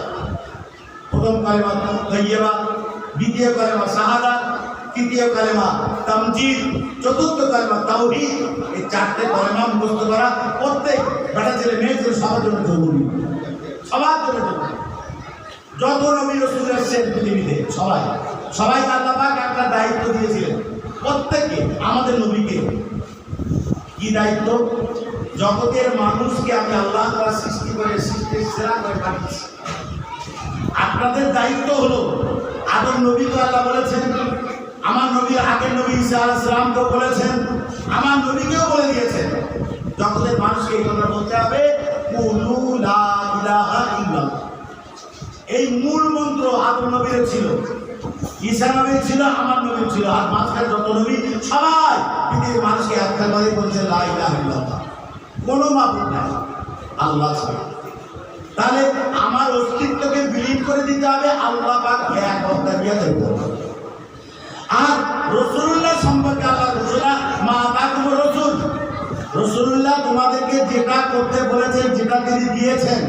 প্রথম কলেমা তাইয়্যিবা, দ্বিতীয় কলেমা শাহাদাত, তৃতীয় কলেমা তামজিদ, চতুর্থ কলেমা তাওহীদ। এই 4টে কলেমা মুখস্থ করা প্রত্যেক বেটা ছেলে মেয়ে ছেলে সবার জন্য জরুরি, সবার জন্য জরুরি। যত নবী রাসূল এসেছেন পৃথিবীতে সবাই আল্লাহ পাক একটা দায়িত্ব দিয়েছিলেন প্রত্যেককে। আমাদের নবীকে কি দায়িত্ব? জগতের মানুষকে আমি আল্লাহ তাআলা সৃষ্টি করে সৃষ্টির সেরা করে পাঠিয়েছি। আপনাদের দায়িত্ব হলো, আদম নবীকে আল্লাহ বলেছেন, আমার নবীর আগের নবী ঈসা আলাইহিস সালামকেও বলেছেন, আমার নবীকেও বলে দিয়েছেন, জগতের মানুষকে এই কথা বলতে হবে, কুলু লা ইলাহা ইল্লাল্লাহ। এই মূল মন্ত্র আদম নবীর ছিল, ঈসা নবীর ছিল, আমার নবীর ছিল, আর মাঝখানে যত নবী সবাই পৃথিবীর মানুষকে একটা করে বলছে লা ইলাহা ইল্লাল্লাহ, কোনো মাবুদ নাই আল্লাহ ছাড়া। তাহলে আমার অস্তিত্বকে বিলীন করে দিতে হবে, আল্লাহ পাক এক কথা দিয়ে দেব। আর রাসূলুল্লাহ সম্পর্কে আল্লাহ ঘোষণা, মা তাকুম রাসূল, রাসূলুল্লাহ তোমাদেরকে যেটা করতে বলেছেন, যেটা তিনি দিয়েছেন,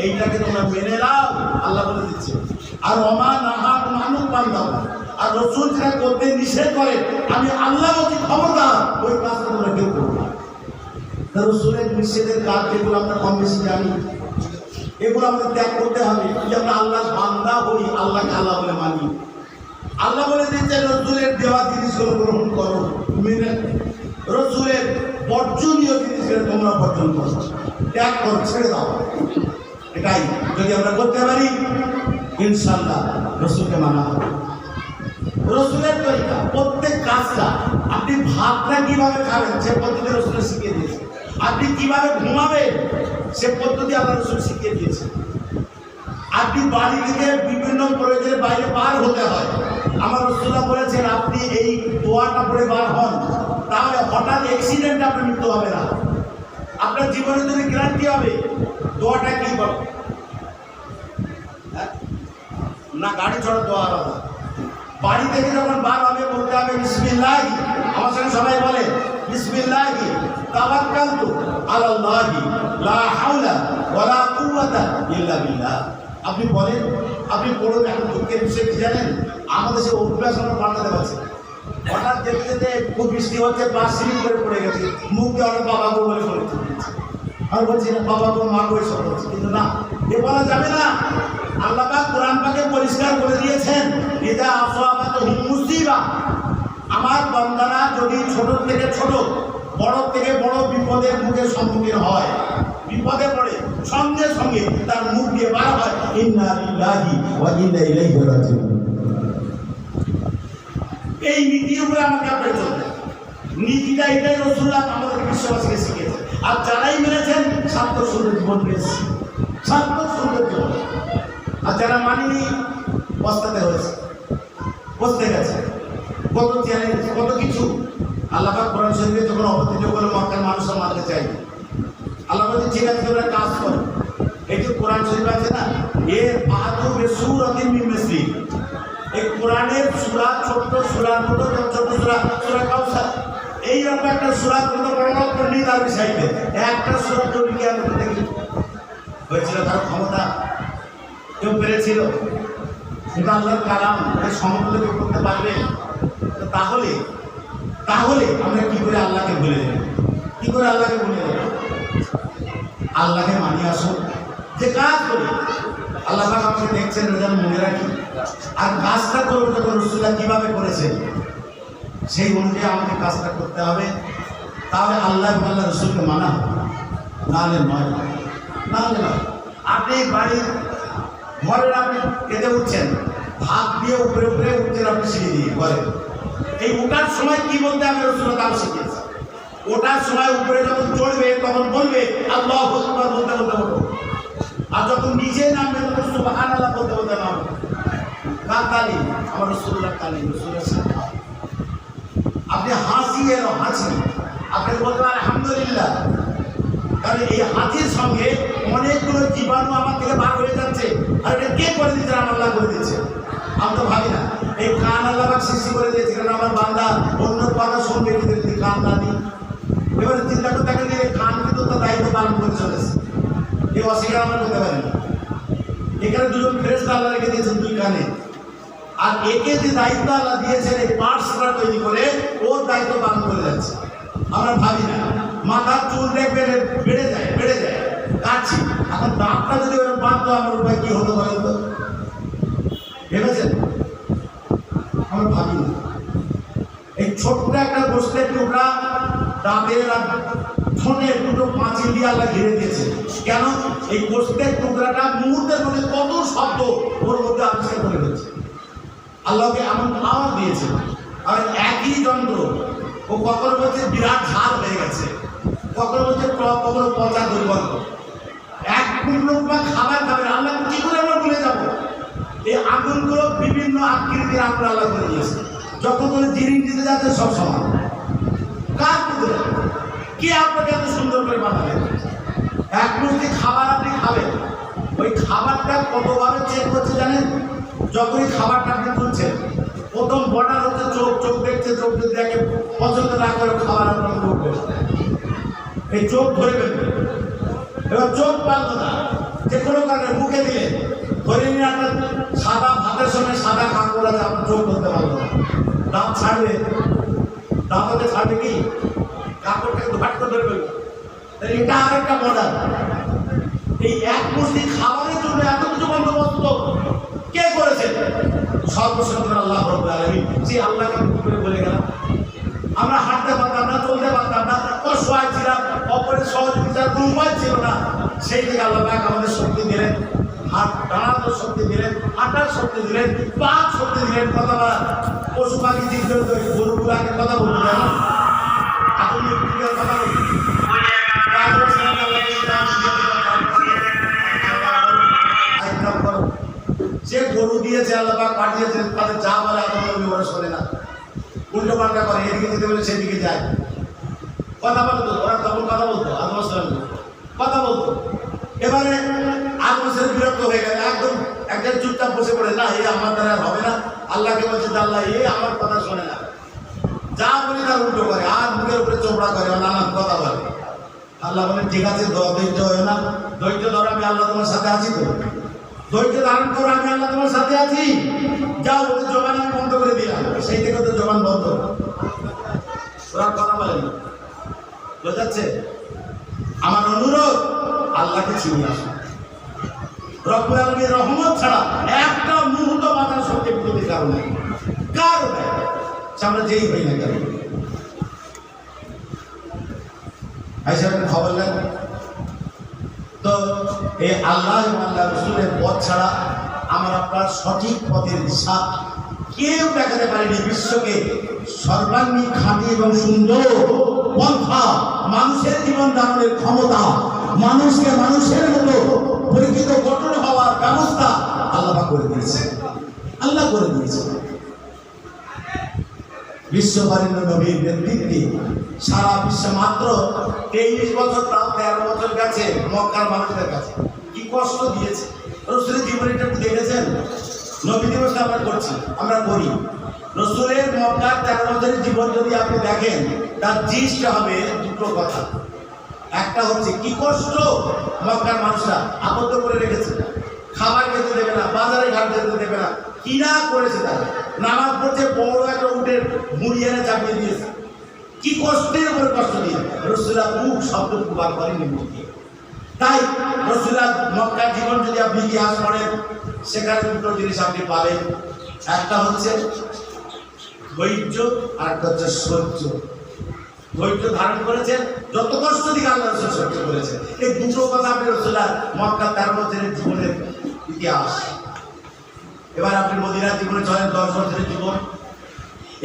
এইটাকে তোমরা মেনে নাও, আল্লাহ বলে দিচ্ছে। আর ওমা নাহাকুম আনহু ফান্তাহু, আর রাসূল যেটা করতে নিষেধ করে, আমি আল্লাহ বলছি খবরদার ওই কাজটা তোমরা কেউ করো না। রাসূলের নিষেধের কাজ যেগুলো আমরা কম বেশি জানি, এগুলো আমাদের ত্যাগ করতে হবে। যে আমরা আল্লাহর বান্দা হই, আল্লাহকে আল্লাহ বলে মানি। আল্লাহ বলে দিচ্ছেন রাসূলের দেওয়া জিনিসগুলো গ্রহণ করো, মেনে রাসূলের বর্জনীয় জিনিসগুলো তোমরা বর্জন করো, ত্যাগ করো, ছেড়ে দাও। এটাই যদি আমরা করতে পারি, ইনশাআল্লাহ রাসূলকে মানা হবে। রাসূলের তরিকা প্রত্যেক কাজটা, আপনি ভাতটা কিভাবে খাবেন সে পদ্ধতি রাসূল শিখিয়ে দিয়েছে। আপনি কিভাবে ঘুমাবেন সে পদ্ধতি আল্লাহ রাসূল শিখিয়ে দিয়েছে। আপনি বাড়ি থেকে বিভিন্ন প্রয়োজনের বাইরে বার হতে হয়, আমার রাসূলুল্লাহ বলেছেন আপনি এই দোয়াটা পড়ে বার হন, তাহলে হঠাৎ অ্যাক্সিডেন্টে আপনার মৃত্যু হবে না, আপনার জীবনের জন্য গ্যারান্টি হবে। দোয়াটা কি বলো না, গাড়ি চড়ার দোয়া আলাদা। বাড়ি থেকে যখন বার হবে বলতে হবে বিসমিল্লাহ আমার সঙ্গে সবাই বলে বিসমিল্লাহি তাওয়াক্কালতু আলাল্লাহি লা হাওলা ওয়ালা কুওয়াতা ইল্লা বিল্লাহ। আপনি বলেন, আপনি পড়ুন। এখন দুঃখের বিষয় কি জানেন, আমাদের সে অভ্যাস আমরা পাল্টাতে পারছি। হঠাৎ যেতে যেতে খুব বৃষ্টি হচ্ছে, বাস স্লিপ করে পড়ে গেছে, মুখ দিয়ে অনেক বাবা গো বলে পড়ে চলেছে। আর বলছি না বাবা গো মা গো এসব বলছি, কিন্তু না, এ বলা যাবে না। আল্লাহ পাক কোরআন পাকে পরিষ্কার করে দিয়েছেন, ইদা আসাবাতুহুম মুসিবা, আমার বান্দারা যদি ছোট থেকে ছোট, বড় থেকে বড় বিপদের মুখে সম্মুখীন হয়, বিপদে পড়ে, সঙ্গে সঙ্গে তার মুখ দিয়ে বার হয় ইন্না লিল্লাহি ওয়া ইন্না ইলাইহি রাজিউন। এই নীতির উপরে আমাকে আপনার চলতে, নীতিটা এটাই রাসূলুল্লাহ আমাদের বিশ্ববাসীকে শিখিয়েছেন। আর যারাই মেনেছেন ছাত্র সুন্দর জীবন পেয়েছে, ছাত্র সুন্দর জীবন। আর যারা মানেনি পস্তাতে হয়েছে, বসতে গেছে, কত চ্যালেঞ্জ, কত কিছু। আল্লাহ পাক কোরআন শরীফে যখন অবতীর্ণ করে মক্কার মানুষরা মানতে চায়, আল্লাহ বলছে ঠিক আছে তোমরা কাজ করো। এই যে কোরআন শরীফ আছে না, এর আদু বেসুরাতিন মিন মিসলি, এই কোরআনের সূরা, ছোট্ট সূরার মতো, ছোট সূরা, সূরা কাউসার, এইরকম একটা সূরা কত বড় বড় পণ্ডিত আর বিষয়তে একটা সূরা তো বিজ্ঞান দেখি হয়েছিল, তার ক্ষমতা কেউ পেরেছিল? কিন্তু আল্লাহর কালাম এই সমগ্র কেউ করতে পারবে? তাহলে তাহলে আমরা কি করে আল্লাহকে ভুলে দেব? কি করে আল্লাহকে ভুলে দেব? আল্লাহকে মানিয়ে আসুন, যে কাজ করি আল্লাহ পাক আমাকে দেখছেন, যেন মনে রাখি। আর কাজটা করবো যখন রাসূলুল্লাহ কিভাবে করেছেন সেই অনুযায়ী আমাকে কাজটা করতে হবে। তাহলে আল্লাহ এবং আল্লাহ রাসূলকে মানা হবে, নাহলে নয়, নাহলে নয়। আপনি বাড়ির ঘরের আপনি কেঁদে উঠছেন, হাত দিয়ে উপরে উপরে উঠছেন, আপনি সিঁড়ি দিয়ে ঘরে। এই ওঠার সময় কি বলতে আমি রাসূলুল্লাহ তাও শিখিয়েছি। ওঠার সময় উপরে যখন চড়বে তখন বলবে আল্লাহু আকবার বলতে বলতে ওঠো। আর যখন নিচে নামবে তখন সুবহানাল্লাহ বলতে বলতে নামবে। কার তালিম? আমার রাসূলুল্লাহ তালিম, রাসূলের সাথে। আপনি হাসি এলো, হাসি আপনাকে বলতে পারেন আলহামদুলিল্লাহ, কারণ এই হাসির সঙ্গে অনেকগুলো জীবাণু আমার থেকে বার হয়ে যাচ্ছে। আর এটা কে করে দিচ্ছে? আল্লাহ করে দিচ্ছে। আমরা তো ভাবি না। এই কান আল্লাহ পাক সৃষ্টি করে দিয়েছে, কারণ আমার বান্দা অন্য কথা শুনবে, কিন্তু কান না দিই। এবারে চিন্তা করতে থাকেন যে কান কিন্তু তার দায়িত্ব পালন করে চলেছে, এই অস্বীকার আমরা করতে পারি না। এখানে দুজন ফেরেশতা আল্লাহ রেখে দিয়েছেন দুই কানে, আর একে যে দায়িত্ব আল্লাহ দিয়েছেন এই পার্টসটা তৈরি করে, ওর দায়িত্ব পালন করে যাচ্ছে। আমরা ভাবি না। মাথার চুল দেখবেন বেড়ে যায়, বেড়ে যায়, কাটছি। এখন দাঁতটা যদি ওরা বাঁধতো আমার উপায় কি হতে পারে? তো ভেবেছেন? আমরা ভাবি না। এই ছোট্ট একটা গোস্তের টুকরা দাঁতের আর ঠোঁটের দুটো পাঁচিল দিয়ে আল্লাহ ঘিরে দিয়েছে। কেন? এই গোস্তের টুকরাটা মুহূর্তের মধ্যে কত শব্দ ওর মধ্যে আবিষ্কার করে দিয়েছে। আল্লাহকে এমন পাওয়ার দিয়েছে। আর একই যন্ত্র ও কখনো বলছে বিরাট ঝাল হয়ে গেছে, কখনো বলছে কখনো পচা দুর্গন্ধ। এক লোক বা খাবার খাবে, আল্লাহ কি করে আমরা ভুলে যাবো? এই আগুনগুলো বিভিন্ন আকৃতির আমরা আল্লাহ করে দিয়েছে। যখন করে জিনিস দিতে যাচ্ছে সব সমান। কার পুকুরে কি আপনাকে এত সুন্দর করে বানাবে? এক মুষ্টি খাবার আপনি খাবেন, ওই খাবারটা কতভাবে চেক করছে জানেন? যখনই খাবারটা আপনি তুলছেন, প্রথম বর্ডার হচ্ছে চোখ, চোখ দেখছে, চোখ যদি দেখে পছন্দ না করে খাবার আপনার করবে, এই চোখ ধরে ফেলবে। এবার চোখ পারল না, যে কোনো কারণে মুখে দিলে ধরে নিয়ে আপনার সাদা ভাতের সঙ্গে সাদা কাঁকড় আছে, আপনার চোখ ধরতে পারলো না। দাঁত ছাড়বে, দাঁতকে ছাড়বে কি? কাপড়টাকে ধরে ফেলবে। এটা আর একটা বর্ডার। এই এক মুষ্টি খাবারের জন্য এত কিছু বন্দোবস্ত কে করেছে? সর্বশক্তিমান আল্লাহ রাব্বুল আলামিন। যে আল্লাহকে করে বলে গেলাম, আমরা হাঁটতে পারতাম না, চলতে পারতাম না, অসহায় ছিলাম, অপরের সহযোগিতার কোনো উপায় ছিল না। সেই থেকে আল্লাহ পাক আমাদের শক্তি দিলেন, হাত দাঁড়ানোর শক্তি দিলেন, হাঁটার শক্তি দিলেন, পাক শক্তি দিলেন। কথা বলা পশু পাখি জীবজন্তু গরুগুলো আগে কথা বলতে দেয় না, আধুনিক যুগের কথা বলি। যে গরু দিয়েছে আল্লাহ পাক পাঠিয়েছে, তাদের যা বলে আদম ওরা শোনে না, উল্টো পাল্টা করে, এদিকে যেতে বলে সেদিকে যায়। কথা বলতো ওরা, তখন কথা বলতো, আদম আসলাম কথা বলতো। এবারে আদম আসলাম বিরক্ত হয়ে গেল, একদম একজন চুপচাপ বসে পড়ে, না এ আমার দ্বারা হবে না। আল্লাহকে বলছে আল্লাহ এ আমার কথা শোনে না, যা বলি তার উল্টো করে, আর মুখের উপরে চোপড়া করে, নানান কথা বলে। আল্লাহ বলেন ঠিক আছে, ধৈর্য হয় না, ধৈর্য ধরো, আমি আল্লাহ তোমার সাথে আছি তো, ধৈর্য ধারণ করো, আমি আল্লাহ তোমার সাথে আছি। যাও, ওদের জবান আমি বন্ধ করে দিলাম, সেই থেকে তো জবান বন্ধ, ওরা কথা বলেন, বোঝাচ্ছে? আমার অনুরোধ, আল্লাহকে চিনিয়ে আসুন। রব্বুল আলামিনের রহমত ছাড়া একটা মুহূর্ত বাঁচার শক্তি পৃথিবীর কারণে কারো নেই, আমরা যেই হই না কেন। খবর নেন তো, এই আল্লাহ এবং আল্লাহ রসুলের পথ ছাড়া আমার আপনার সঠিক পথের দিশা কেউ দেখাতে পারেনি। বিশ্বকে সর্বাঙ্গীন খাঁটি এবং সুন্দর পন্থা, মানুষের জীবন ধারণের ক্ষমতা, মানুষকে মানুষের মতো পরিচিত গঠন হওয়ার ব্যবস্থা আল্লাহ করে দিয়েছে, আল্লাহ করে দিয়েছে। বিশ্ববরেণ্য নবীর নেতৃত্বে সারা বিশ্বে মাত্র 23 বছর, তাও 13 বছর গেছে মক্কার মানুষদের কাছে। কি কষ্ট দিয়েছে রসুলের জীবনীটা একটু দেখেছেন? নবী দিবসটা আমরা করছি, আমরা করি। রসুলের মক্কার 13 বছরের জীবন যদি আপনি দেখেন, তার জিনিসটা হবে দুটো কথা। একটা হচ্ছে কি কষ্ট মক্কার মানুষরা আবদ্ধ করে রেখেছে, খাবার খেতে দেবে না, বাজারে ঘাট যেতে দেবে না, কি না করেছে তারা। নামাজ পড়ছে, বড় একটা উঠে মুড়ি এনে চাপিয়ে দিয়েছে, কি কষ্টের উপরে কষ্ট দিয়ে রসুল্লাহ মুখ শব্দ বার করেনি মুখ দিয়ে। তাই রসুল্লাহ মক্কার জীবন যদি আপনি ইতিহাস পড়েন, সেখানে দুটো জিনিস আপনি পাবেন। একটা হচ্ছে ধৈর্য, আর একটা হচ্ছে সহ্য। ধৈর্য ধারণ করেছেন, যত কষ্ট দিকে আল্লাহ রসুল সহ্য করেছেন। এই দুটো কথা আপনি রসুল্লাহ মক্কার 13 বছরের জীবনের ইতিহাস। এবার আপনি মদিনার জীবনে চলেন, 10 বছরের জীবন।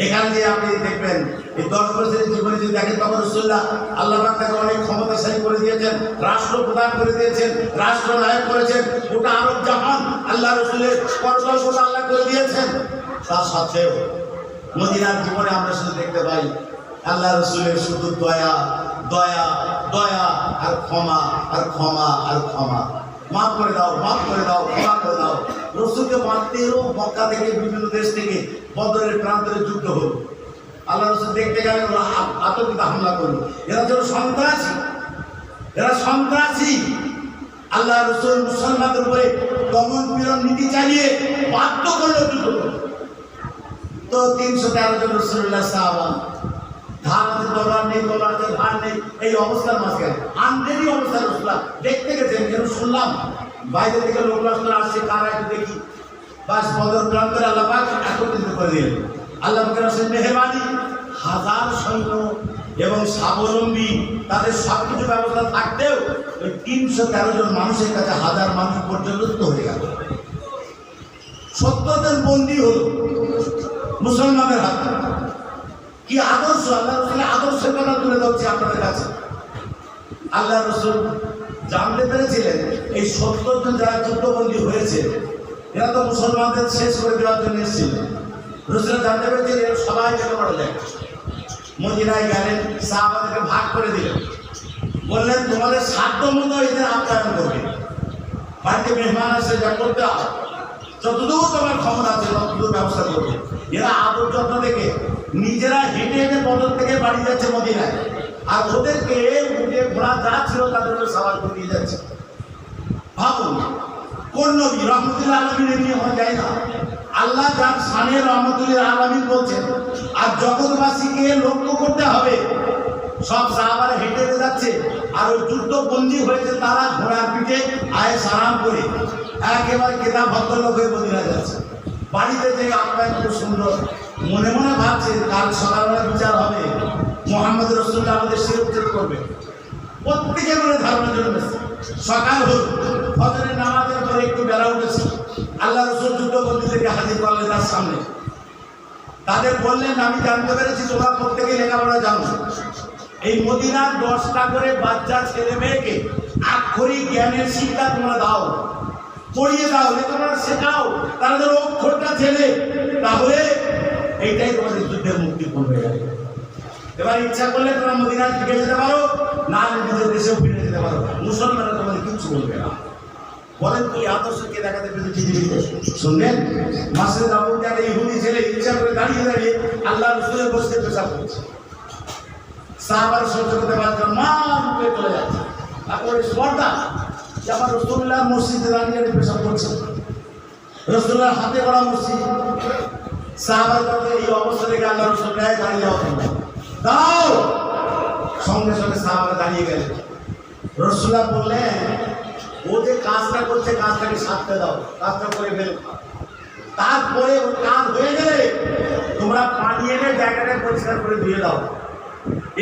এখানে যে আপনি দেখবেন এই 10 বছরের জীবনে যদি দেখেন, তখন রসুল্লাহ আল্লাহ পাক তাকে অনেক ক্ষমতাশালী করে দিয়েছেন, রাষ্ট্র প্রদান করে দিয়েছেন, রাষ্ট্র নায়ক করেছেন, গোটা আরব জাহান আল্লাহ রসুলের পরিকল্পনা আল্লাহ করে দিয়েছেন। তার সাথেও মদিনার জীবনে আমরা শুধু দেখতে পাই আল্লাহ রসুলের শুধু দয়া, দয়া, দয়া, আর ক্ষমা, আর ক্ষমা, আর ক্ষমা। মাফ করে দাও, মাফ করে দাও, ক্ষমা করে দাও। রসুলকে মারতেও মক্কা থেকে বিভিন্ন দেশ থেকে বদরের প্রান্তরে যুদ্ধ হল। আল্লাহ রসুল দেখতে গেলেন, ওরা আতঙ্কিত হামলা করলো। এরা যেন সন্ত্রাসী, এরা সন্ত্রাসী। আল্লাহ রসুল মুসলমানদের উপরে দমন পীড়ন নীতি চালিয়ে বাধ্য করলো যুদ্ধ করলো। তো 313 জন রাসূলুল্লাহ সাহাবা, ধান আছে, তলোয়ার নেই, তলোয়ার আছে, ধান নেই, এই অবস্থার মাঝখানে আনরেডি অবস্থা রাসূলুল্লাহ দেখতে গেছেন। কেন শুনলাম বাইরে থেকে লোক লস্কর আসছে, কারা একটু দেখি, বাস বদর প্রান্তরে আল্লাহ পাক একত্রিত করে দিলেন। আল্লাহ পাকের রাসূল মেহেরবানি, হাজার সৈন্য এবং স্বাবলম্বী, তাদের সব কিছু ব্যবস্থা থাকতেও ওই 313 জন মানুষের কাছে 1000 মানুষ পর্যন্ত হয়ে গেল। 70 জন বন্দী হল মুসলমানের হাতে। কি আদর্শ! আল্লাহ রসুলের আদর্শের কথা তুলে ধরছি আপনাদের কাছে। আল্লাহ রসুল জানতে পেরেছিলেন এই 70 জন যারা যুদ্ধবন্দী হয়েছে, এরা তো মুসলমানদের শেষ করে দেওয়ার জন্য এসেছিল। রসুল জানতে পেরেছিলেন এরা সবাই মিলে মারা যায়। মদিনায় গেলেন, সাহাবাদেরকে ভাগ করে দিলেন, বললেন তোমাদের সাধ্য মতো এদের আপ্যায়ন করবে। বাড়িতে মেহমান আসে, যা করতে হবে, যতদূর তোমার ক্ষমতা আছে ততদূর ব্যবস্থা করবে। এরা আদর যত্ন থেকে নিজেরা হেঁটে হেঁটে বদর থেকে বাড়ি যাচ্ছে মদিনায়, আর ওদেরকে উঠে ঘোড়া যা ছিল তাদের সবার করে দিয়ে যাচ্ছে। ভাবুন, কোন নবী! রহমতুল্লাহ আলামিনের নিয়ে হওয়া যায় না। আল্লাহ যার শানে রহমতুল্লাহ আলামিন বলছেন, আর জগৎবাসীকে লক্ষ্য করতে হবে। সব সাহাবারা হেঁটে হেঁটে যাচ্ছে, আর ওই যুদ্ধবন্দী হয়েছে তারা ঘোড়ার পিঠে আয়েশ আরাম করে একেবারে কেতাব ভদ্রলোক হয়ে মদিনা যাচ্ছে। বাড়িতে যে আপ্যায়ন খুব সুন্দর, মনে মনে ভাবছে কাল সকালবেলা বিচার হবে, মোহাম্মদ রসুল্লাহ আমাদের শিরোচ্ছেদ করবে। প্রত্যেকের মনে ধারণা জন্মেছে। সকাল হল, ফজরের নামাজের পরে একটু বেলা উঠেছে, আল্লাহ রসুল যুদ্ধবন্দীদেরকে হাজির করলেন তার সামনে। তাদের বললেন, আমি জানতে পেরেছি তোমরা প্রত্যেকে লেখাপড়া জানো। এই মদিনার 10টা করে বাচ্চা ছেলে মেয়েকে আক্ষরিক জ্ঞানের শিক্ষা তোমরা দাও, পড়িয়ে দাও, লেখাপড়া শেখাও, তারা যেন অক্ষরটা ছেলে, তাহলে এইটাই তোমাদের যুদ্ধের মুক্তিপূর্ণ হয়ে যাবে। এবার ইচ্ছা করলে তোমরা মদিনায় ফিরে যেতে পারো, না নিজের দেশেও ফিরে যেতে পারো, মুসলমানরা তোমাদের কিচ্ছু বলবে না। বলেন তো এই আদর্শকে দেখাতে পেরেছে পৃথিবীতে? শুনবেন, মাসে নববীতে একটা ইহুদি ছেলে ইচ্ছা করে দাঁড়িয়ে দাঁড়িয়ে আল্লাহ রসুলের বসতে পেশাব করছে। সাহাবারা সহ্য করতে পারছেন, মান করে চলে যাচ্ছে। তারপরে স্পর্ধা যে আমার রসুল্লাহ মসজিদে দাঁড়িয়ে পেশাব করছে, রসুল্লাহ হাতে গড়া মসজিদ। সাহাবারা এই অবস্থা থেকে আল্লাহ রসুল দাঁড়িয়ে যাওয়া দাও, সঙ্গে সঙ্গে সাহাবারা দাঁড়িয়ে গেলেন। রসুল্লাহ বললেন, ও যে কাজটা করছে কাজটাকে সারতে দাও, কাজটা করে ফেলো। তারপরে ওর কাজ হয়ে গেলে তোমরা পানি এনে জায়গাটা পরিষ্কার করে ধুয়ে দাও।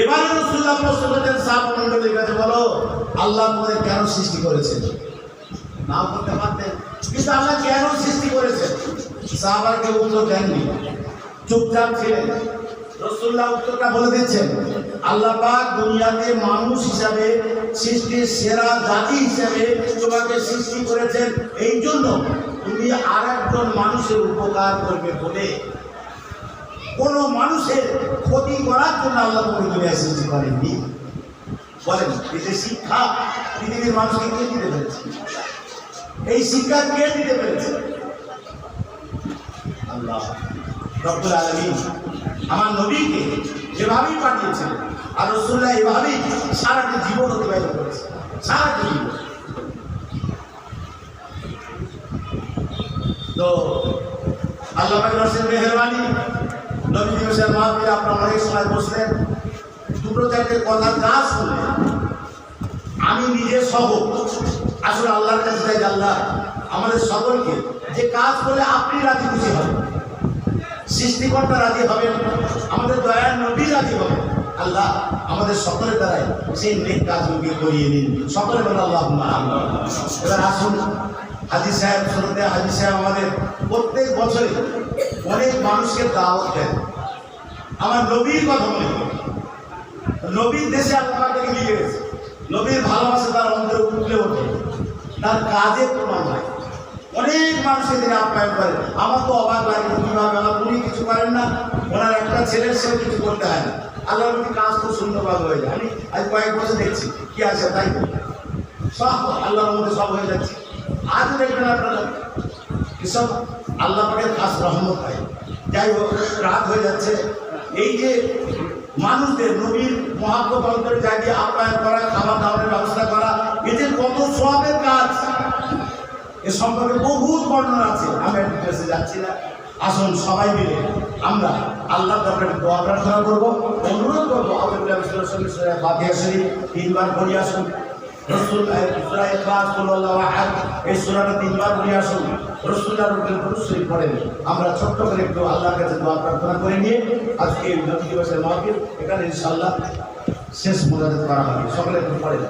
এবারে রসুল্লাহ প্রশ্ন করছেন সাহাবা মণ্ডলীর কাছে, বলো আল্লাহ তোমাদের কেন সৃষ্টি করেছেন? নাও করতে পারতেন, কিন্তু আল্লাহ কেন সৃষ্টি করেছেন? সাহাবাকে উত্তর দেননি, চুপচাপ ছিলেন। রসুল্লাহ উত্তরটা বলে দিচ্ছেন, আল্লাহ পাক দুনিয়াতে মানুষ হিসাবে সৃষ্টির সেরা জাতি হিসাবে তোমাকে সৃষ্টি করেছেন এই জন্য তুমি আর একজন মানুষের উপকার করবে বলে। কোন মানুষের ক্ষতি করার জন্য আল্লাহ তোমাকে দুনিয়ায় সৃষ্টি করেননি। বলেন, এই যে শিক্ষা পৃথিবীর মানুষকে কে দিতে পেরেছে? এই শিক্ষা কে দিতে পেরেছে? আল্লাহ রব্বুল আলামিন আমার নবীকে যেভাবেই পাঠিয়েছেন, আর রাসূলুল্লাহ এভাবেই সারাটি জীবন অতিবাহিত করেছে, সারাটি জীবন। তো আল্লাহ পাকের অসীম মেহেরবানি, নবী দিবসের মাহফিলে আপনারা অনেক সময় বসলেন, দুটো চারটে কথা যা শুনলেন, আমি নিজে সহ আসলে আল্লাহর কাছে চাই, আল্লাহ আমাদের সকলকে যে কাজ করলে আপনি রাজি খুশি হবেন, সৃষ্টিকর্তা রাজি হবেন, আমাদের দয়ার নবী রাজি হবেন, আল্লাহ আমাদের সকলের দ্বারাই সেই নেক কাজগুলোকে করিয়ে নিন। সকলে বলে আল্লাহুম্মা আমিন। এবার আসুন, হাজী সাহেব শুরুতে, হাজী সাহেব আমাদের প্রত্যেক বছরে অনেক মানুষকে দাওয়াত দেন। আমার নবীর কথা মনে করি, নবীর দেশে আল্লাহ থেকে নিয়ে গেছে, নবীর ভালোবাসা তার অন্তরে উঠলে ওঠে, তার কাজে প্রমাণ হয়। অনেক মানুষকে তিনি আপ্যায়ন করেন। আমার তো অবাক লাগে, কীভাবে আমার উনি কিছু করেন না, ওনার একটা ছেলের সেও কিছু করতে হয় না, আল্লাহর প্রতি কাজ খুব সুন্দরভাবে হয়ে যায়। আমি আজ কয়েক বছর দেখছি কি আছে তাই সব আল্লাহর মধ্যে সব হয়ে যাচ্ছে। আজ দেখবেন আপনারা এসব আল্লাহ পাকের খাস রহমত হয়। যাই হোক, রাত হয়ে যাচ্ছে। এই যে মানুষদের নবীর মহাব্বত অন্তরে জাগিয়ে আপ্যায়ন করা, খাবার দাবারের ব্যবস্থা করা, এতে কত সওয়াবের কাজ, এ সম্পর্কে বহুত বর্ণনা আছে, আমি ডিটেলসে যাচ্ছি না। আসুন সবাই মিলে আমরা আল্লাহর দরবারে দোয়া প্রার্থনা করবো, অনুরোধ করবো ফাতিহা শরীফ 3 বার পড়ে আসুন। সূরা ইখলাস, কুল হুয়াল্লাহু আহাদ, এই সূরাটা 3 বার পড়ে আসুন। রাসূলুল্লাহর উপরে দরুদ শরীফ পড়েন। আমরা ছোট্ট করে একটু আল্লাহর কাছে দোয়া প্রার্থনা করে নিয়ে আজকে নবী দিবসের মাহফিল এখানে ইনশাআল্লাহ শেষ মোনাজাত করা হবে। সকলে একটু পড়েন।